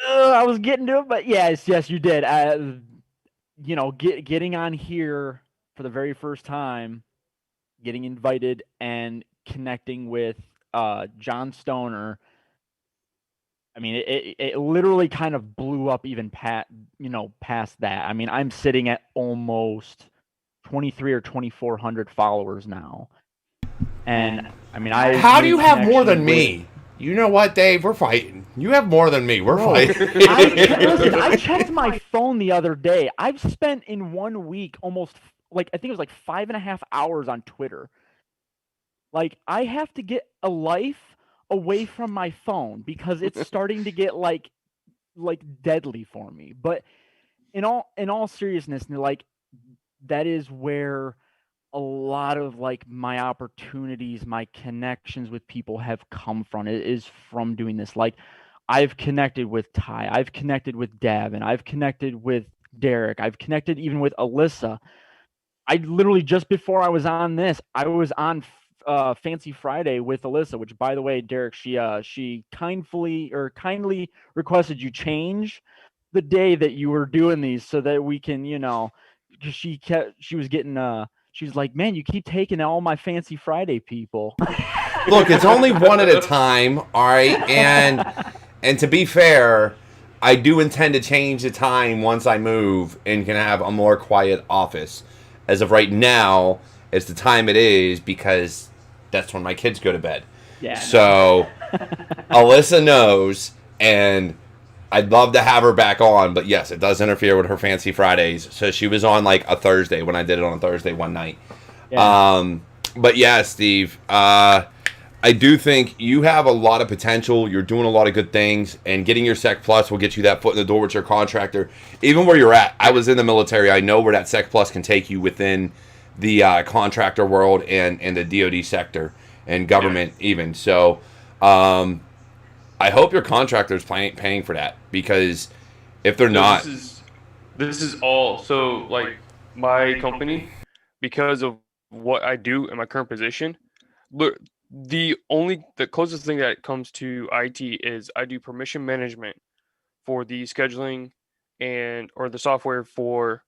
I was getting to it, but yes, you did. Getting on here for the very first time, getting invited and connecting with John Stoner. I mean, it literally kind of blew up even past that. I mean, I'm sitting at almost 23 or 2,400 followers now. And I mean, How do you have more than me? You know what, Dave? We're fighting. You have more than me. We're fighting. Listen, I checked my phone the other day. I've spent in 1 week almost I think it was like 5.5 hours on Twitter. Like, I have to get a life away from my phone because it's starting to get like deadly for me. But in all seriousness, that is where a lot of my opportunities, my connections with people have come from. It is from doing this. Like, I've connected with Ty, I've connected with Davin, I've connected with Derek, I've connected even with Alyssa. I literally, just before I was on this, I was on Fancy Friday with Alyssa, which, by the way, Derek, she kindly requested you change the day that you were doing these so that we can, because she was getting she's like, man, you keep taking all my Fancy Friday people. Look, it's only one at a time, all right? And to be fair, I do intend to change the time once I move and can have a more quiet office. As of right now, it's the time it is because that's when my kids go to bed. Yeah. So Alyssa knows, and I'd love to have her back on, but yes, it does interfere with her Fancy Fridays. So she was on like a Thursday when I did it on a Thursday one night. Yeah. But yeah, Steve, I do think you have a lot of potential. You're doing a lot of good things, and getting your Sec Plus will get you that foot in the door with your contractor. Even where you're at, I was in the military. I know where that Sec Plus can take you within the contractor world and the DoD sector and government even. So I hope your contractor is paying for that, because if they're not... This is all... So, like, my company, because of what I do in my current position, look, the closest thing that comes to IT is I do permission management for the scheduling or the software for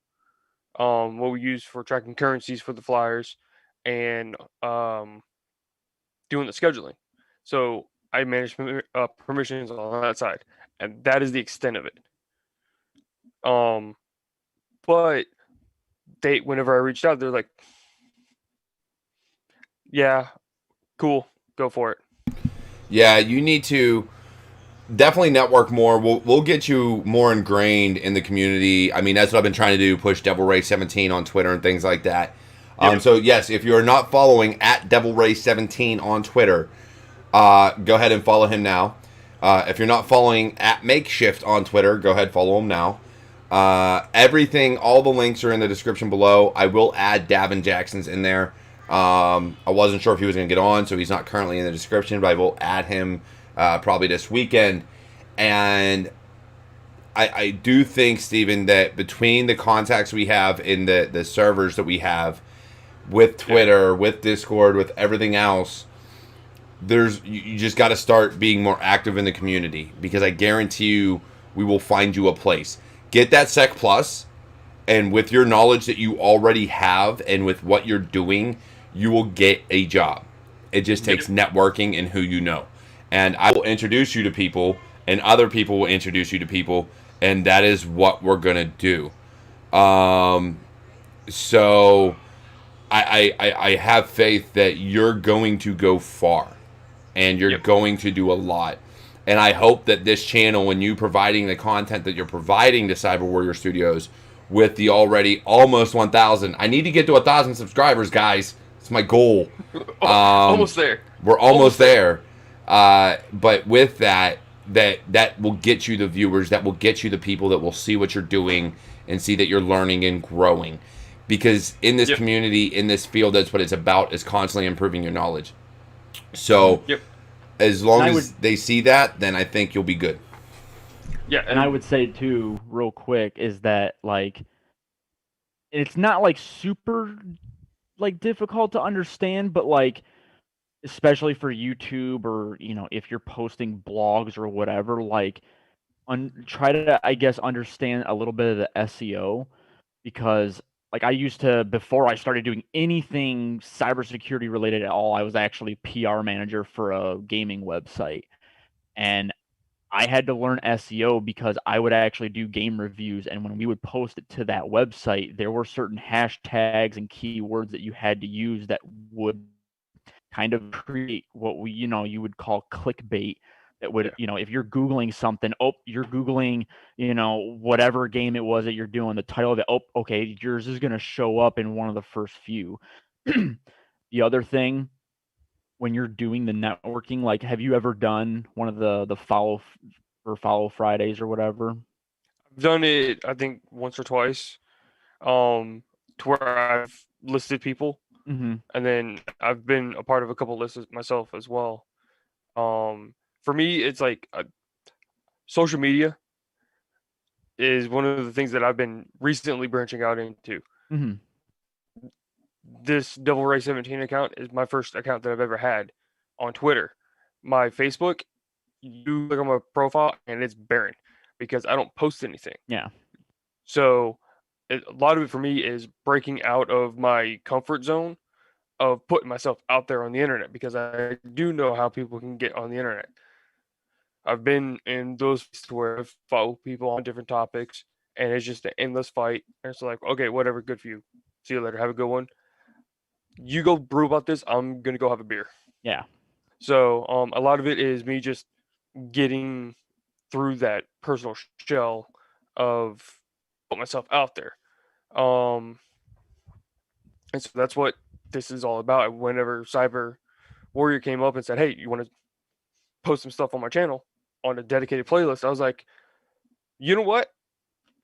what we use for tracking currencies for the flyers, and doing the scheduling. So I manage permissions on that side, and that is the extent of it. But whenever I reached out, they're like, "Yeah, cool, go for it." Yeah, you need to definitely network more. We'll get you more ingrained in the community. I mean, that's what I've been trying to do, push DevilRay17 on Twitter and things like that. Yep. So yes, if you're not following at DevilRay17 on Twitter, go ahead and follow him now. If you're not following at Maekshyft on Twitter, go ahead, follow him now. Everything, all the links are in the description below. I will add Davin Jackson's in there. I wasn't sure if he was going to get on, so he's not currently in the description, but I will add him probably this weekend. And I do think, Steven, that between the contacts we have in the servers that we have with Twitter, with Discord, with everything else, you just got to start being more active in the community, because I guarantee you we will find you a place. Get that Sec Plus, and with your knowledge that you already have and with what you're doing, you will get a job. It just takes networking and who you know. And I will introduce you to people, and other people will introduce you to people, and that is what we're going to do. So I have faith that you're going to go far, and you're going to do a lot. And I hope that this channel, and you providing the content that you're providing to CyberWarriorStudios with the already almost 1,000. I need to get to 1,000 subscribers, guys. It's my goal. Almost there. We're almost there. But with that will get you the viewers, that will get you the people that will see what you're doing and see that you're learning and growing. Because in this community, in this field, that's what it's about, is constantly improving your knowledge. So as long as they see that, then I think you'll be good. Yeah, and I would say too, real quick, is that like it's not like super like difficult to understand, but like especially for YouTube, or if you're posting blogs or whatever, like try to, I guess, understand a little bit of the SEO, because like I used to, before I started doing anything cybersecurity related at all, I was actually PR manager for a gaming website, and I had to learn SEO because I would actually do game reviews, and when we would post it to that website, there were certain hashtags and keywords that you had to use that would kind of create what you would call clickbait. That would, if you're Googling something, you're Googling, whatever game it was that you're doing, the title of it, okay, yours is going to show up in one of the first few. The other thing, when you're doing the networking, like, have you ever done one of the follow Fridays or whatever? I've done it, I think, once or twice, to where I've listed people, and then I've been a part of a couple lists myself as well. For me, it's like social media is one of the things that I've been recently branching out into. This DevilRay17 account is my first account that I've ever had on Twitter. My Facebook, you look at my profile and it's barren because I don't post anything. Yeah. So a lot of it for me is breaking out of my comfort zone of putting myself out there on the internet, because I do know how people can get on the internet. I've been in those where I've followed people on different topics, and it's just an endless fight. And it's like, okay, whatever, good for you. See you later. Have a good one. You go brew about this. I'm gonna go have a beer. Yeah. So a lot of it is me just getting through that personal shell of put myself out there. And so that's what this is all about. Whenever Cyber Warrior came up and said, hey, you want to post some stuff on my channel on a dedicated playlist, I was like, you know what?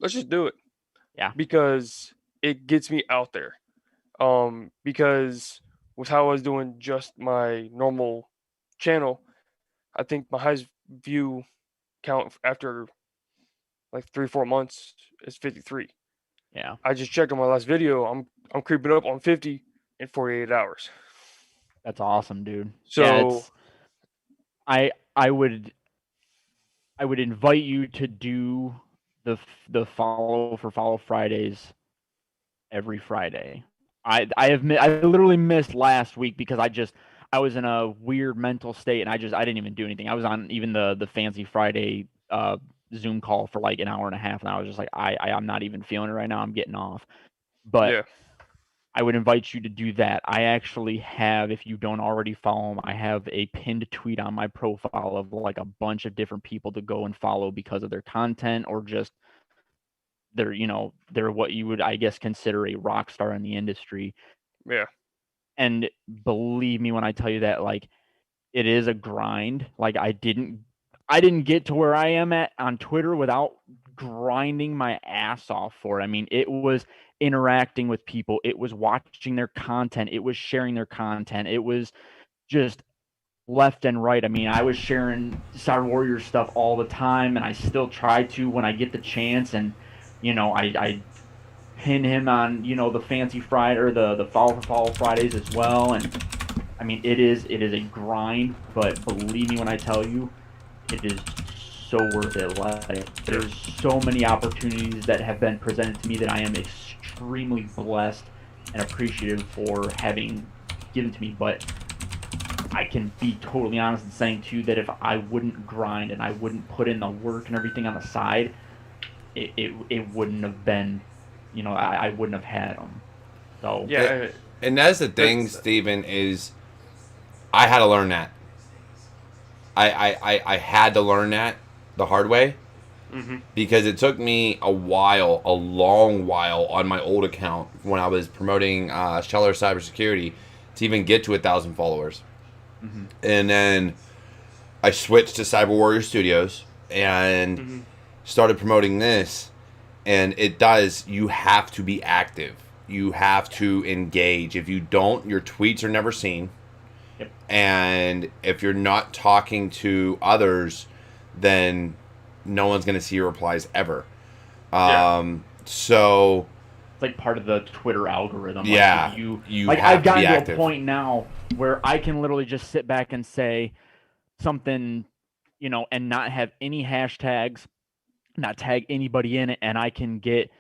Let's just do it. Yeah. Because it gets me out there. Because with how I was doing just my normal channel, I think my highest view count after like 3-4 months is 53. Yeah. I just checked on my last video. I'm creeping up on 50 in 48 hours. That's awesome, dude. So yeah, I would invite you to do the follow Fridays every Friday. I literally missed last week because I was in a weird mental state, and I didn't even do anything. I was on even the Fancy Friday Zoom call for like an hour and a half, and I was just like, I'm not even feeling it right now. I'm getting off. But Yeah. I would invite you to do that. I actually have, if you don't already follow him, I have a pinned tweet on my profile of like a bunch of different people to go and follow because of their content or just they're what you would, I guess, consider a rock star in the industry. Yeah. And believe me when I tell you that, like, it is a grind. Like, I didn't get to where I am at on Twitter without grinding my ass off for it. I mean, it was interacting with people, it was watching their content, it was sharing their content, it was just left and right. I mean, I was sharing Cyber Warrior stuff all the time, and I still try to when I get the chance. And I pin him on the Fancy Friday or the Follow for Follow Fridays as well. And I mean, it is a grind, but believe me when I tell you, it is so worth it. Like, there's so many opportunities that have been presented to me that I am extremely blessed and appreciative for having given to me. But I can be totally honest in saying too that if I wouldn't grind and I wouldn't put in the work and everything on the side, it wouldn't have been, I wouldn't have had them. So Yeah. And that's the thing, Steven, is I had to learn that. I had to learn that the hard way. Mm-hmm. Because it took me a long while on my old account when I was promoting Scheller Cybersecurity to even get to 1,000 followers. Mm-hmm. And then I switched to CyberWarriorStudios and started promoting this. And you have to be active. You have to engage. If you don't, your tweets are never seen. Yep. And if you're not talking to others, then no one's going to see your replies ever. So it's like part of the Twitter algorithm. Yeah, like you have I've to be gotten to active. a point now where I can literally just sit back and say something, and not have any hashtags, not tag anybody in it, and I can get,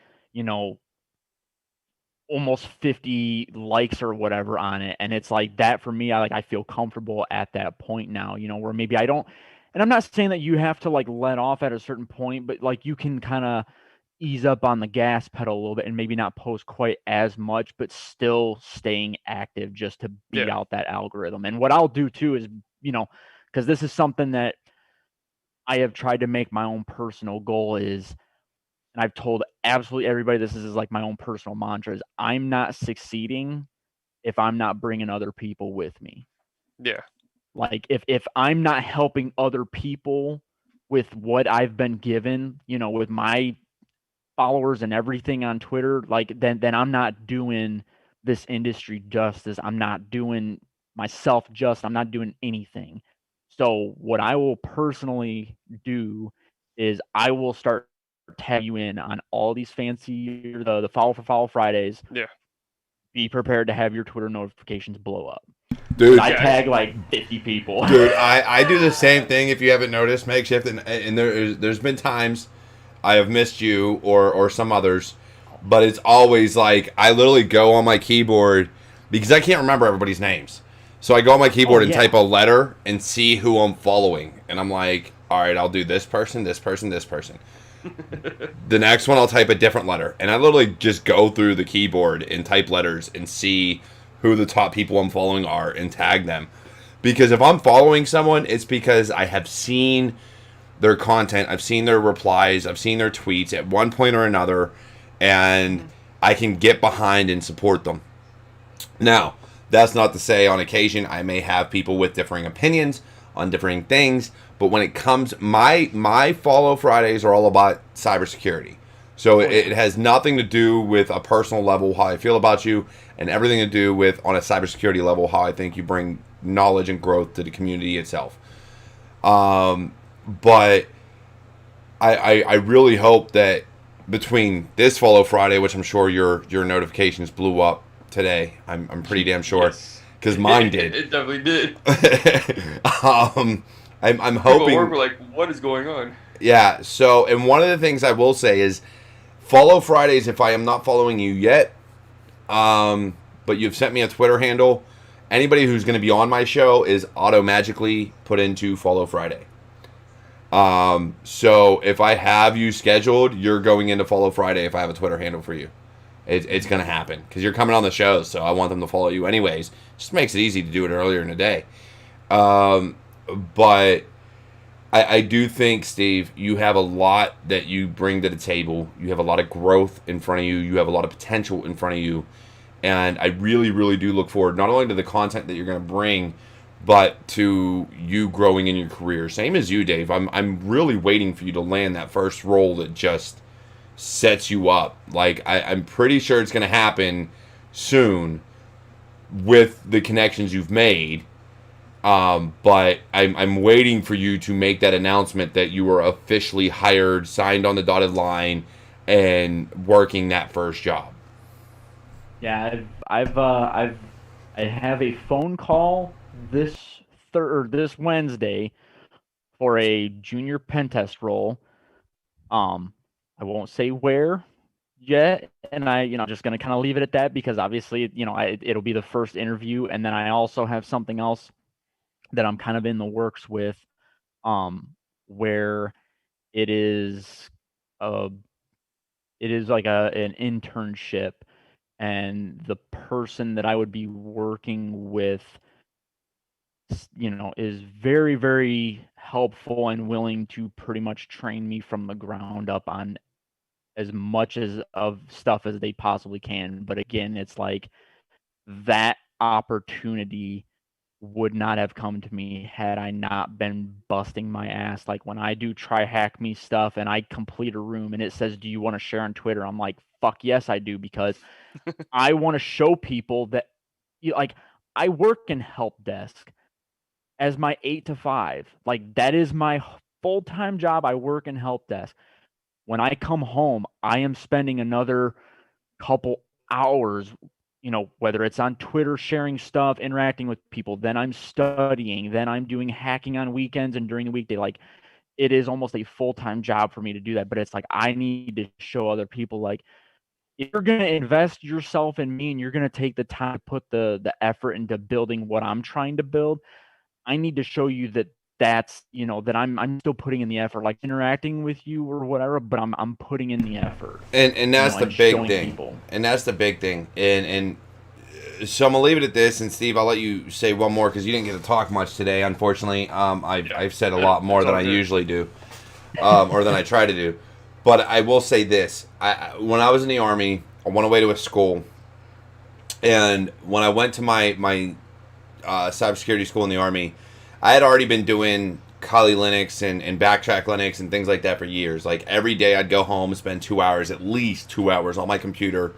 almost 50 likes or whatever on it. And it's like that for me. I feel comfortable at that point now, where maybe I don't. And I'm not saying that you have to like let off at a certain point, but like you can kind of ease up on the gas pedal a little bit and maybe not post quite as much, but still staying active just to beat out that algorithm. And what I'll do too is, because this is something that I have tried to make my own personal goal is, and I've told absolutely everybody this is like my own personal mantra, is I'm not succeeding if I'm not bringing other people with me. Yeah. Like if I'm not helping other people with what I've been given, with my followers and everything on Twitter, like then I'm not doing this industry justice. I'm not doing myself justice. I'm not doing anything. So what I will personally do is I will start tag you in on all these fancy the Follow for Follow Fridays. Yeah. Be prepared to have your Twitter notifications blow up. Dude, I tag like 50 people. Dude, I do the same thing if you haven't noticed, Maekshyft, and there's been times I have missed you or some others, but it's always like I literally go on my keyboard because I can't remember everybody's names. So I go on my keyboard and type a letter and see who I'm following. And I'm like, all right, I'll do this person, this person, this person. The next one I'll type a different letter. And I literally just go through the keyboard and type letters and see who the top people I'm following are and tag them. Because if I'm following someone, it's because I have seen their content, I've seen their replies, I've seen their tweets at one point or another, and I can get behind and support them. Now, that's not to say on occasion I may have people with differing opinions on differing things, but when it comes, my Follow Fridays are all about cybersecurity. So it has nothing to do with a personal level, how I feel about you, and everything to do with, on a cybersecurity level, how I think you bring knowledge and growth to the community itself. But I really hope that between this Follow Friday, which I'm sure your notifications blew up today, I'm pretty damn sure, because mine did. It definitely did. I'm hoping. People were like, what is going on? Yeah. So, and one of the things I will say is, Follow Fridays if I am not following you yet, but you've sent me a Twitter handle, Anybody who's going to be on my show is auto-magically put into Follow Friday. So if I have you scheduled, you're going into Follow Friday if I have a Twitter handle for you. It's going to happen because you're coming on the show, so I want them to follow you anyways. Just makes it easy to do it earlier in the day. But I do think, Steve, you have a lot that you bring to the table. You have a lot of growth in front of you. You have a lot of potential in front of you. And I really, really do look forward not only to the content that you're going to bring, but to you growing in your career. Same as you, Dave. I'm really waiting for you to land that first role that just sets you up. Like, I'm pretty sure it's going to happen soon with the connections you've made. But I'm waiting for you to make that announcement that you were officially hired, signed on the dotted line, and working that first job. Yeah, I have a phone call this Wednesday for a junior pen test role. I won't say where yet, and I'm just gonna kind of leave it at that because obviously, it'll be the first interview, and then I also have something else that I'm kind of in the works with, where it is like an internship. And the person that I would be working with, is very, very helpful and willing to pretty much train me from the ground up on as much of stuff as they possibly can. But again, it's like that opportunity would not have come to me had I not been busting my ass. Like when I do try hack me stuff and I complete a room and it says, "Do you want to share on Twitter?" I'm like, fuck yes, I do, because I want to show people that I work in help desk as my 8 to 5. Like that is my full-time job. I work in help desk. When I come home, I am spending another couple hours, whether it's on Twitter, sharing stuff, interacting with people, then I'm studying, then I'm doing hacking on weekends and during the weekday. Like it is almost a full-time job for me to do that. But it's like, I need to show other people, like, if you're going to invest yourself in me and you're going to take the time to put the effort into building what I'm trying to build, I need to show you that that I'm still putting in the effort, like interacting with you or whatever, but I'm putting in the effort. And that's the big thing. People. And that's the big thing. And so I'm gonna leave it at this. And Steve, I'll let you say one more because you didn't get to talk much today, unfortunately. I've said a lot more than I usually do, or than I try to do. But I will say this: when I was in the Army, I went away to a school, and when I went to my cybersecurity school in the Army, I had already been doing Kali Linux and Backtrack Linux and things like that for years. Like every day I'd go home, spend 2 hours, at least 2 hours on my computer,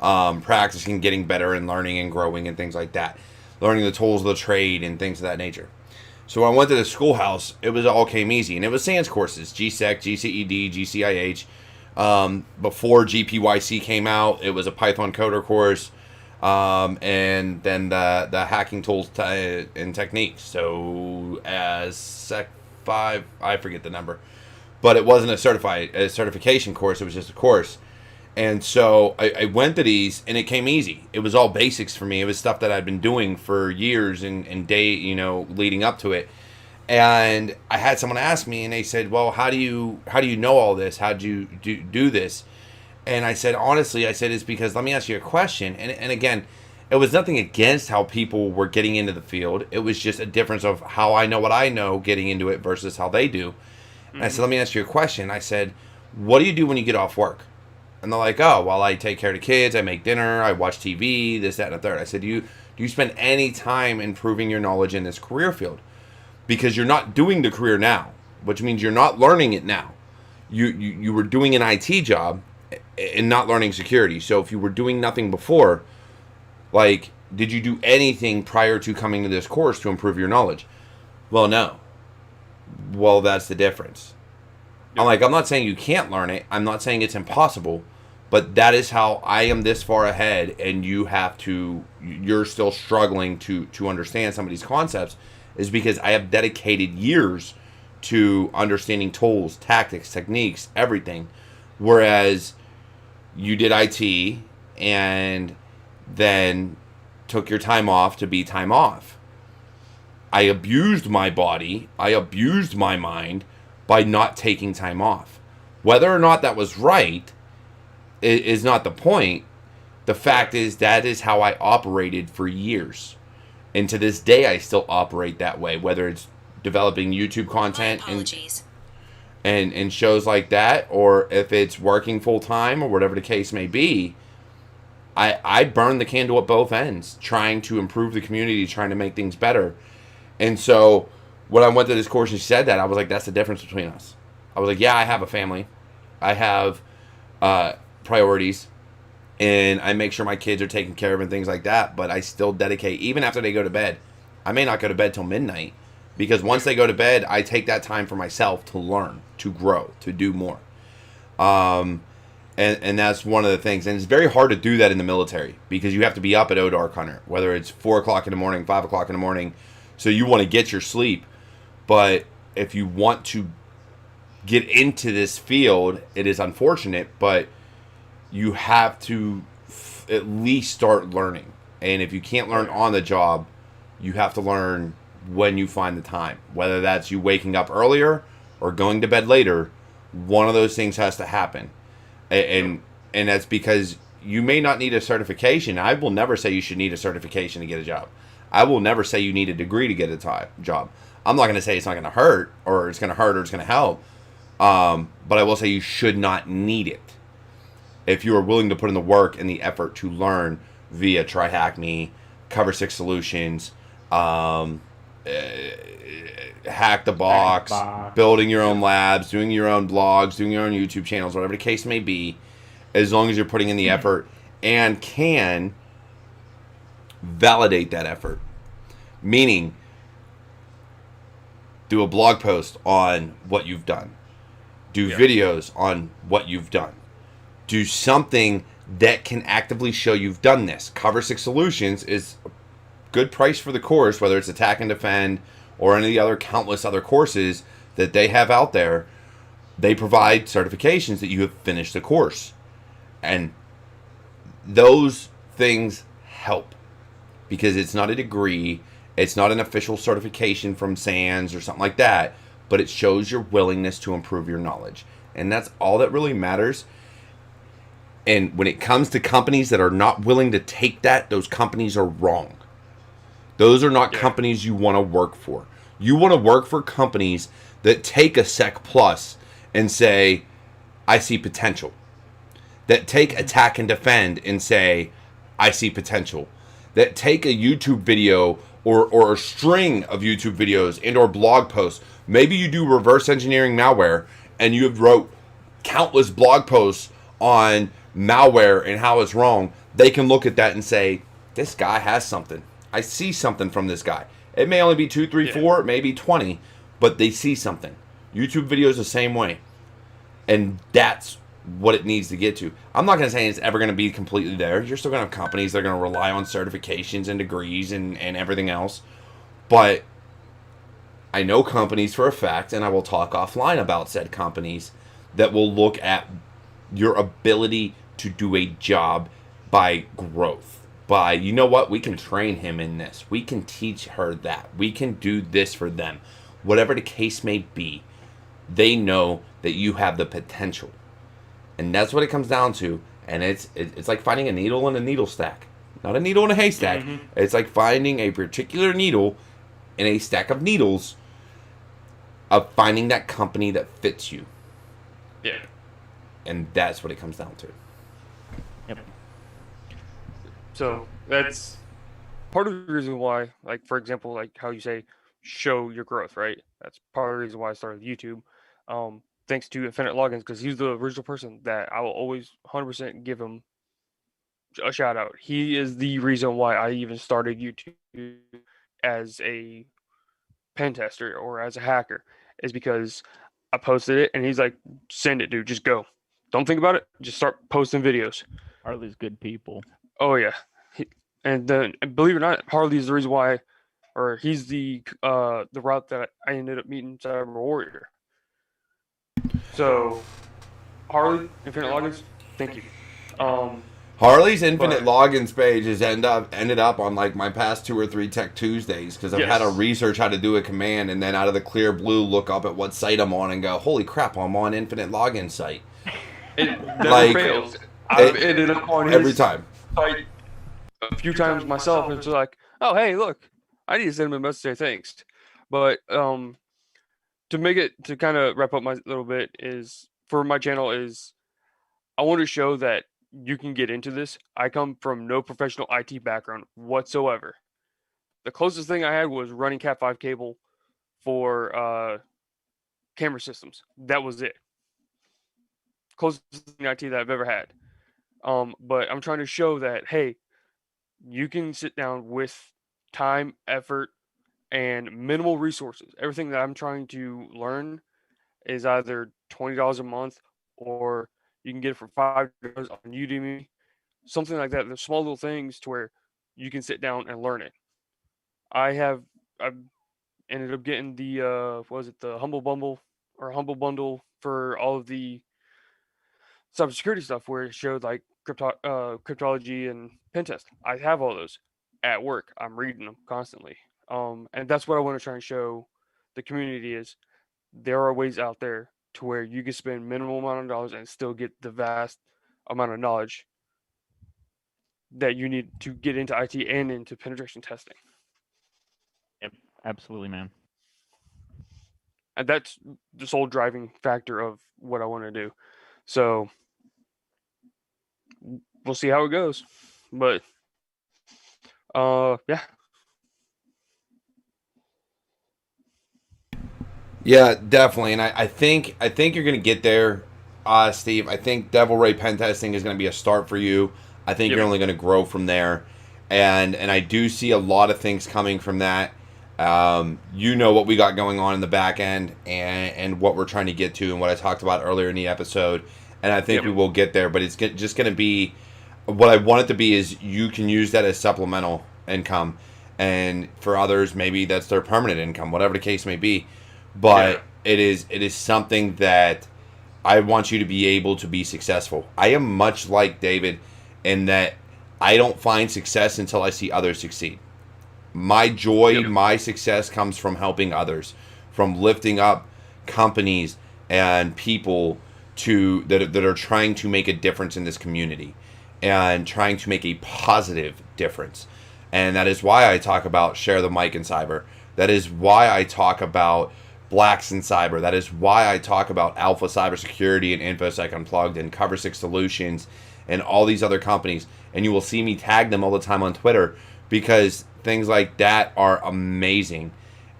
practicing, getting better and learning and growing and things like that. Learning the tools of the trade and things of that nature. So when I went to the schoolhouse, it all came easy. And it was SANS courses, GSEC, GCED, GCIH. Before GPYC came out, it was a Python coder course. And then the hacking tools and techniques. So as Sec 5, I forget the number, but it wasn't a certification course. It was just a course. And so I went to these, and it came easy. It was all basics for me. It was stuff that I'd been doing for years and leading up to it. And I had someone ask me, and they said, "Well, how do you know all this? How do you do this?" And I said, honestly, it's because, let me ask you a question. And again, it was nothing against how people were getting into the field. It was just a difference of how I know what I know getting into it versus how they do. And I said, let me ask you a question. I said, what do you do when you get off work? And they're like, oh, well, I take care of the kids. I make dinner. I watch TV, this, that, and the third. I said, do you spend any time improving your knowledge in this career field? Because you're not doing the career now, which means you're not learning it now. You were doing an IT job and not learning security. So if you were doing nothing before, like, did you do anything prior to coming to this course to improve your knowledge? Well, no. Well, that's the difference. I'm not saying you can't learn it. I'm not saying it's impossible, but that is how I am this far ahead, and you're still struggling to understand some of these concepts, is because I have dedicated years to understanding tools, tactics, techniques, everything. Whereas you did IT, and then took your time off to be time off. I abused my body. I abused my mind by not taking time off. Whether or not that was right is not the point. The fact is that is how I operated for years. And to this day, I still operate that way, whether it's developing YouTube content and shows like that, or if it's working full time or whatever the case may be. I burn the candle at both ends, trying to improve the community, trying to make things better. And so when I went to this course and she said that, I was like, that's the difference between us. I was like, yeah, I have a family. I have priorities. And I make sure my kids are taken care of and things like that. But I still dedicate, even after they go to bed. I may not go to bed till midnight. Because once they go to bed, I take that time for myself to learn, to grow, to do more. And that's one of the things. And it's very hard to do that in the military. Because you have to be up at Dark Hunter. Whether it's 4 o'clock in the morning, 5 o'clock in the morning. So you want to get your sleep. But if you want to get into this field, it is unfortunate. But you have to at least start learning. And if you can't learn on the job, you have to learn when you find the time. Whether that's you waking up earlier or going to bed later, one of those things has to happen. And that's because you may not need a certification. I will never say you should need a certification to get a job. I will never say you need a degree to get a job. I'm not going to say it's not going to hurt, or it's going to hurt, or it's going to help. But I will say you should not need it. If you are willing to put in the work and the effort to learn via TryHackMe, Cover 6 Solutions, Hack the Box, building your own labs, doing your own blogs, doing your own YouTube channels, whatever the case may be, as long as you're putting in the effort and can validate that effort. Meaning, do a blog post on what you've done. Do videos on what you've done. Do something that can actively show you've done this. Cover 6 Solutions is a good price for the course, whether it's Attack and Defend or any of the other countless other courses that they have out there. They provide certifications that you have finished the course. And those things help because it's not a degree, it's not an official certification from SANS or something like that, but it shows your willingness to improve your knowledge. And that's all that really matters. And when it comes to companies that are not willing to take that, those companies are wrong. Those are not companies you want to work for. You want to work for companies that take a Sec Plus and say, I see potential. That take Attack and Defend and say, I see potential. That take a YouTube video or a string of YouTube videos and or blog posts. Maybe you do reverse engineering malware and you have wrote countless blog posts on malware and how it's wrong. They can look at that and say, this guy has something. I see something from this guy. It may only be 2, 3, 4, maybe 20, but they see something. YouTube videos the same way. And that's what it needs to get to. I'm not going to say it's ever going to be completely there. You're still going to have companies that are going to rely on certifications and degrees and everything else. But I know companies for a fact, and I will talk offline about said companies, that will look at your ability to do a job by growth. By, you know what, we can train him in this. We can teach her that. We can do this for them. Whatever the case may be, they know that you have the potential. And that's what it comes down to. And it's like finding a needle in a needle stack. Not a needle in a haystack. Mm-hmm. It's like finding a particular needle in a stack of needles, of finding that company that fits you. Yeah. And that's what it comes down to. Yep. So that's part of the reason why, like, for example, like how you say, show your growth, right? That's part of the reason why I started YouTube. Thanks to Infinite Logins, because he's the original person that I will always 100% give him a shout out. He is the reason why I even started YouTube as a pen tester or as a hacker, is because I posted it and he's like, send it, dude, just go. Don't think about it. Just start posting videos. Harley's good people. Oh yeah. And then, believe it or not, Harley is the reason why, or he's the route that I ended up meeting CyberWarrior. So, Harley, Infinite Logins, thank you. Harley's infinite But- logins page has ended up on like my past 2 or 3 Tech Tuesdays because I've had to Yes. research how to do a command and then out of the clear blue look up at what site I'm on and go, holy crap, I'm on infinite login site. It never Like, fails. I've it- ended up on Every his time. site a few times myself. It's like, oh hey, look, I need to send him a message to say thanks. But to make it to kind of wrap up my little bit is for my channel is I want to show that you can get into this. I come from no professional IT background whatsoever. The closest thing I had was running Cat5 cable for camera systems. That was it. Closest thing IT that I've ever had. But I'm trying to show that, hey, you can sit down with time, effort, and minimal resources. Everything that I'm trying to learn is either $20 a month or you can get it for $5 on Udemy, something like that. There's small little things to where you can sit down and learn it. I've ended up getting the what was it, the Humble Bundle for all of the cybersecurity stuff where it showed like cryptology and pen test. I have all those at work. I'm reading them constantly. And that's what I want to try and show the community is there are ways out there to where you can spend minimal amount of dollars and still get the vast amount of knowledge that you need to get into IT and into penetration testing. Yep, absolutely, man. And that's the sole driving factor of what I want to do. So we'll see how it goes. But yeah. Yeah, definitely, and I think you're gonna get there, Steve. I think DevilRay pen testing is gonna be a start for you. I think Yep. you're only gonna grow from there, and I do see a lot of things coming from that. You know what we got going on in the back end, and what we're trying to get to, and what I talked about earlier in the episode, and I think Yep. we will get there. But it's just gonna be what I want it to be is you can use that as supplemental income, and for others maybe that's their permanent income, whatever the case may be. But it is something that I want you to be able to be successful. I am much like David in that I don't find success until I see others succeed. My joy, Yep. my success comes from helping others, from lifting up companies and people that are trying to make a difference in this community and trying to make a positive difference. And that is why I talk about Share the Mic in Cyber. That is why I talk about Blacks in Cyber. That is why I talk about Alpha Cybersecurity and Infosec Unplugged and Cover 6 Solutions and all these other companies. And you will see me tag them all the time on Twitter because things like that are amazing.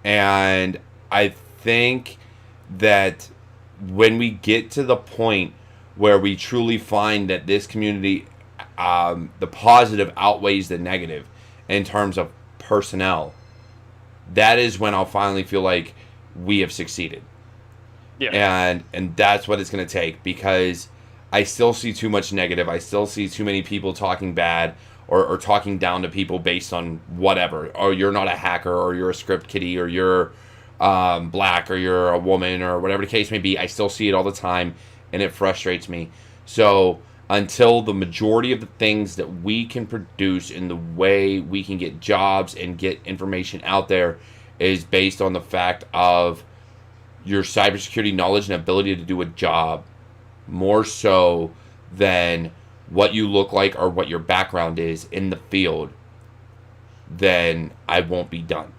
And I think that when we get to the point where we truly find that this community, the positive outweighs the negative in terms of personnel, that is when I'll finally feel like we have succeeded. Yeah. And that's what it's going to take because I still see too much negative. I still see too many people talking bad or talking down to people based on whatever. Or you're not a hacker or you're a script kiddie or you're black or you're a woman or whatever the case may be. I still see it all the time and it frustrates me. So until the majority of the things that we can produce in the way we can get jobs and get information out there is based on the fact of your cybersecurity knowledge and ability to do a job more so than what you look like or what your background is in the field, then I won't be done.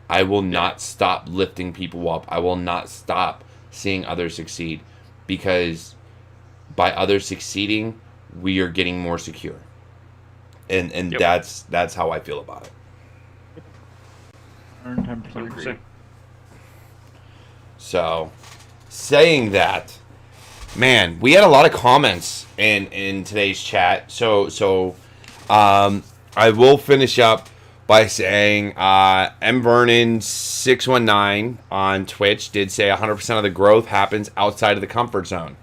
I will not stop lifting people up. I will not stop seeing others succeed because by others succeeding, we are getting more secure. And Yep. that's how I feel about it. 110% agree. 100%. So, saying that, man, we had a lot of comments in today's chat. So I will finish up by saying mvernon619 on Twitch did say 100% of the growth happens outside of the comfort zone.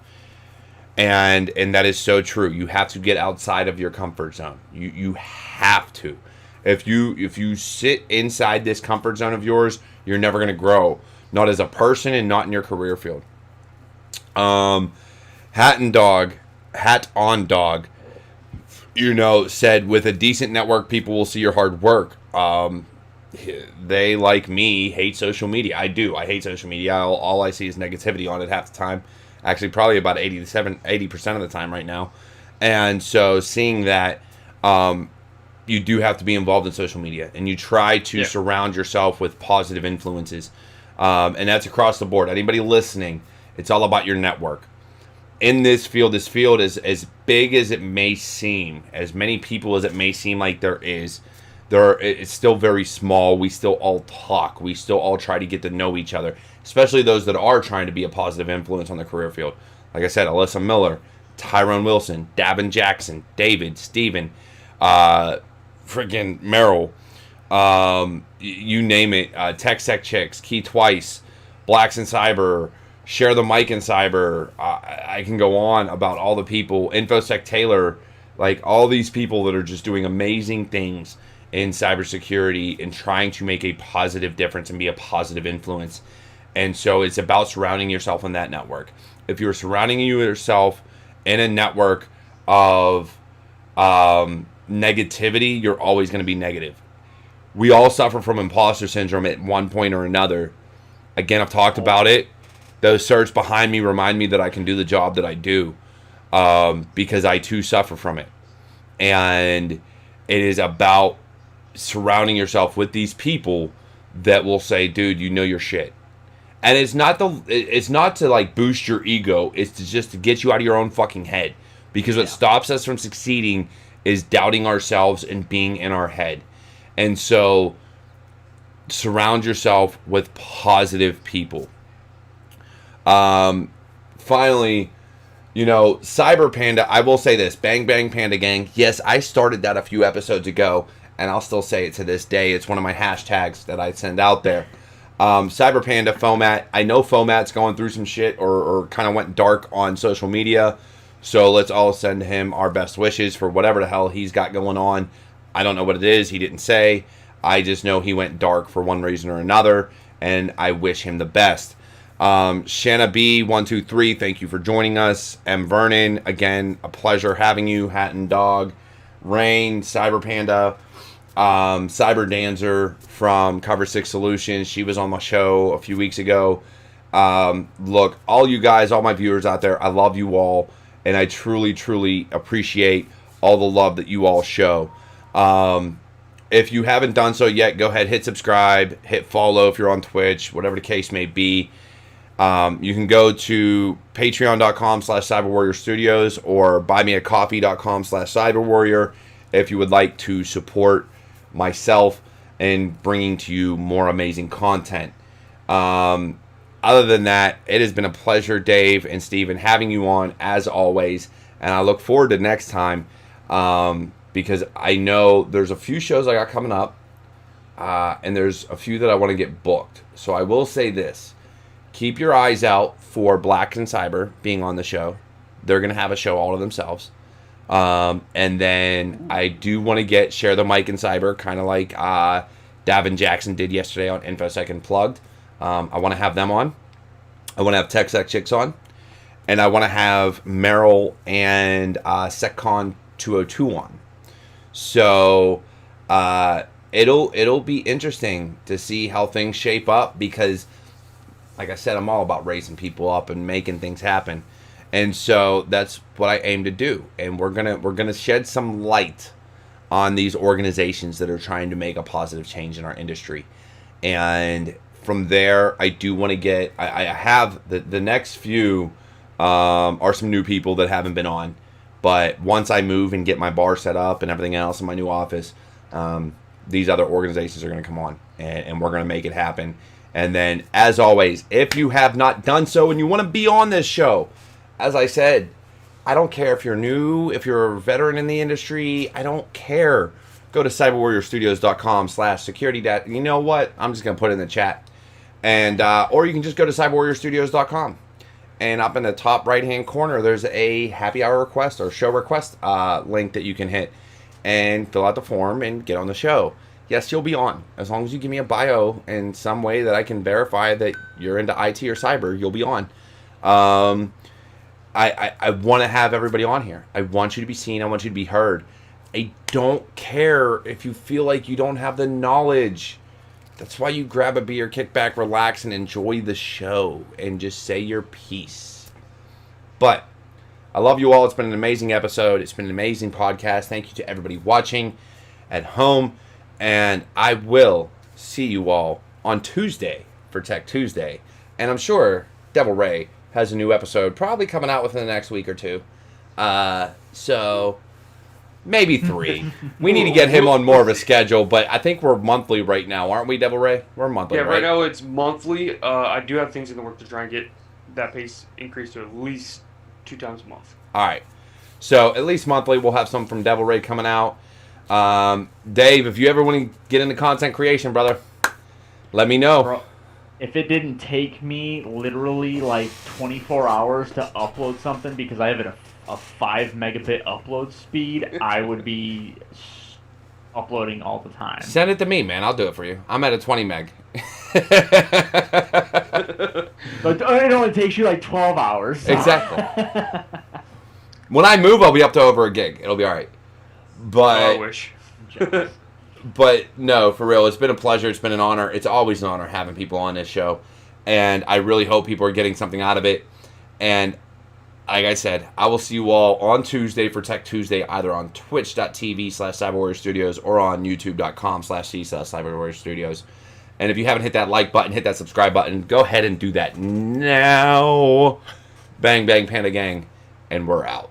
And that is so true. You have to get outside of your comfort zone. You have to. If you sit inside this comfort zone of yours, you're never going to grow. Not as a person and not in your career field. Hat on Dog said with a decent network, people will see your hard work. They, like me, hate social media. I do. I hate social media. All I see is negativity on it half the time. Actually, probably about 80% of the time right now. And so seeing that, you do have to be involved in social media, and you try to surround yourself with positive influences. And that's across the board. Anybody listening, it's all about your network. In this field is as big as it may seem, as many people as it may seem like it's still very small. We still all talk. We still all try to get to know each other, especially those that are trying to be a positive influence on the career field. Like I said, Alyssa Miller, Tyrone Wilson, Davin Jackson, David, Steven, friggin' Merrill, you name it, Tech Chicks, Key Twice, Blacks in Cyber, Share the Mic in Cyber. I can go on about all the people, Infosec Taylor, like all these people that are just doing amazing things in cybersecurity and trying to make a positive difference and be a positive influence. And so it's about surrounding yourself in that network. If you're surrounding yourself in a network of negativity, you're always going to be negative. We all suffer from imposter syndrome at one point or another. Again, I've talked about it. Those certs behind me remind me that I can do the job that I do, because I too suffer from it. And it is about surrounding yourself with these people that will say, dude, you know your shit. And it's not to like boost your ego. It's just to get you out of your own fucking head. Because what stops us from succeeding is doubting ourselves and being in our head. And so surround yourself with positive people. Finally, Cyber Panda, I will say this, Bang Bang Panda Gang. Yes, I started that a few episodes ago, and I'll still say it to this day. It's one of my hashtags that I send out there. Cyber Panda, Fomat. I know Fomat's going through some shit or kind of went dark on social media. So let's all send him our best wishes for whatever the hell he's got going on. I don't know what it is. He didn't say. I just know he went dark for one reason or another, and I wish him the best. Shanna B123, thank you for joining us. M Vernon, again, a pleasure having you. Hatton Dog, Rain, Cyber Panda, Cyber Dancer from Cover 6 Solutions. She was on my show a few weeks ago. Look, all you guys, all my viewers out there, I love you all, and I truly, truly appreciate all the love that you all show. If you haven't done so yet, go ahead, hit subscribe, hit follow if you're on Twitch, whatever the case may be. You can go to patreon.com/CyberWarriorStudios or buymeacoffee.com/CyberWarrior if you would like to support myself in bringing to you more amazing content. Other than that, it has been a pleasure, Dave and Steven, having you on as always, and I look forward to next time, because I know there's a few shows I got coming up, and there's a few that I want to get booked. So I will say this. Keep your eyes out for Black and Cyber being on the show. They're going to have a show all to themselves. And then I do want to Share the Mic in Cyber, kind of like Davin Jackson did yesterday on Infosec Unplugged. I want to have them on. I want to have TechSec Chicks on. And I want to have Merrill and SecCon 202 on. So it'll be interesting to see how things shape up, because like I said, I'm all about raising people up and making things happen. And so that's what I aim to do. And we're gonna shed some light on these organizations that are trying to make a positive change in our industry. And from there, I do want to I have the next few are some new people that haven't been on. But once I move and get my bar set up and everything else in my new office, these other organizations are going to come on, and we're going to make it happen. And then, as always, if you have not done so and you want to be on this show, as I said, I don't care if you're new, if you're a veteran in the industry, I don't care. Go to cyberwarriorstudios.com/security. You know what? I'm just going to put it in the chat. And or you can just go to cyberwarriorstudios.com. And up in the top right-hand corner, there's a happy hour request or show request link that you can hit and fill out the form and get on the show. Yes, you'll be on. As long as you give me a bio in some way that I can verify that you're into IT or cyber, you'll be on. I want to have everybody on here. I want you to be seen. I want you to be heard. I don't care if you feel like you don't have the knowledge. That's why you grab a beer, kick back, relax, and enjoy the show and just say your piece. But I love you all. It's been an amazing episode. It's been an amazing podcast. Thank you to everybody watching at home. And I will see you all on Tuesday for Tech Tuesday. And I'm sure DevilRay has a new episode probably coming out within the next week or two. So maybe 3. We need to get him on more of a schedule, but I think we're monthly right now, aren't we, DevilRay? We're monthly, Yeah, right? right now it's monthly. I do have things in the work to try and get that pace increased to at least 2 times a month. All right. So at least monthly, we'll have some from DevilRay coming out. Dave, if you ever want to get into content creation, brother, let me know. Bro, if it didn't take me literally like 24 hours to upload something because I have a 5 megabit upload speed, I would be uploading all the time. Send it to me, man. I'll do it for you. I'm at a 20 meg. But it only takes you like 12 hours. So. Exactly. When I move, I'll be up to over a gig. It'll be all right. But I wish. But no, for real, it's been a pleasure. It's been an honor. It's always an honor having people on this show. And I really hope people are getting something out of it. And like I said, I will see you all on Tuesday for Tech Tuesday, either on twitch.tv/CyberWarriorStudios or on youtube.com/c/CyberWarriorStudios. And if you haven't hit that like button, hit that subscribe button, go ahead and do that now. Bang, bang, Panda Gang. And we're out.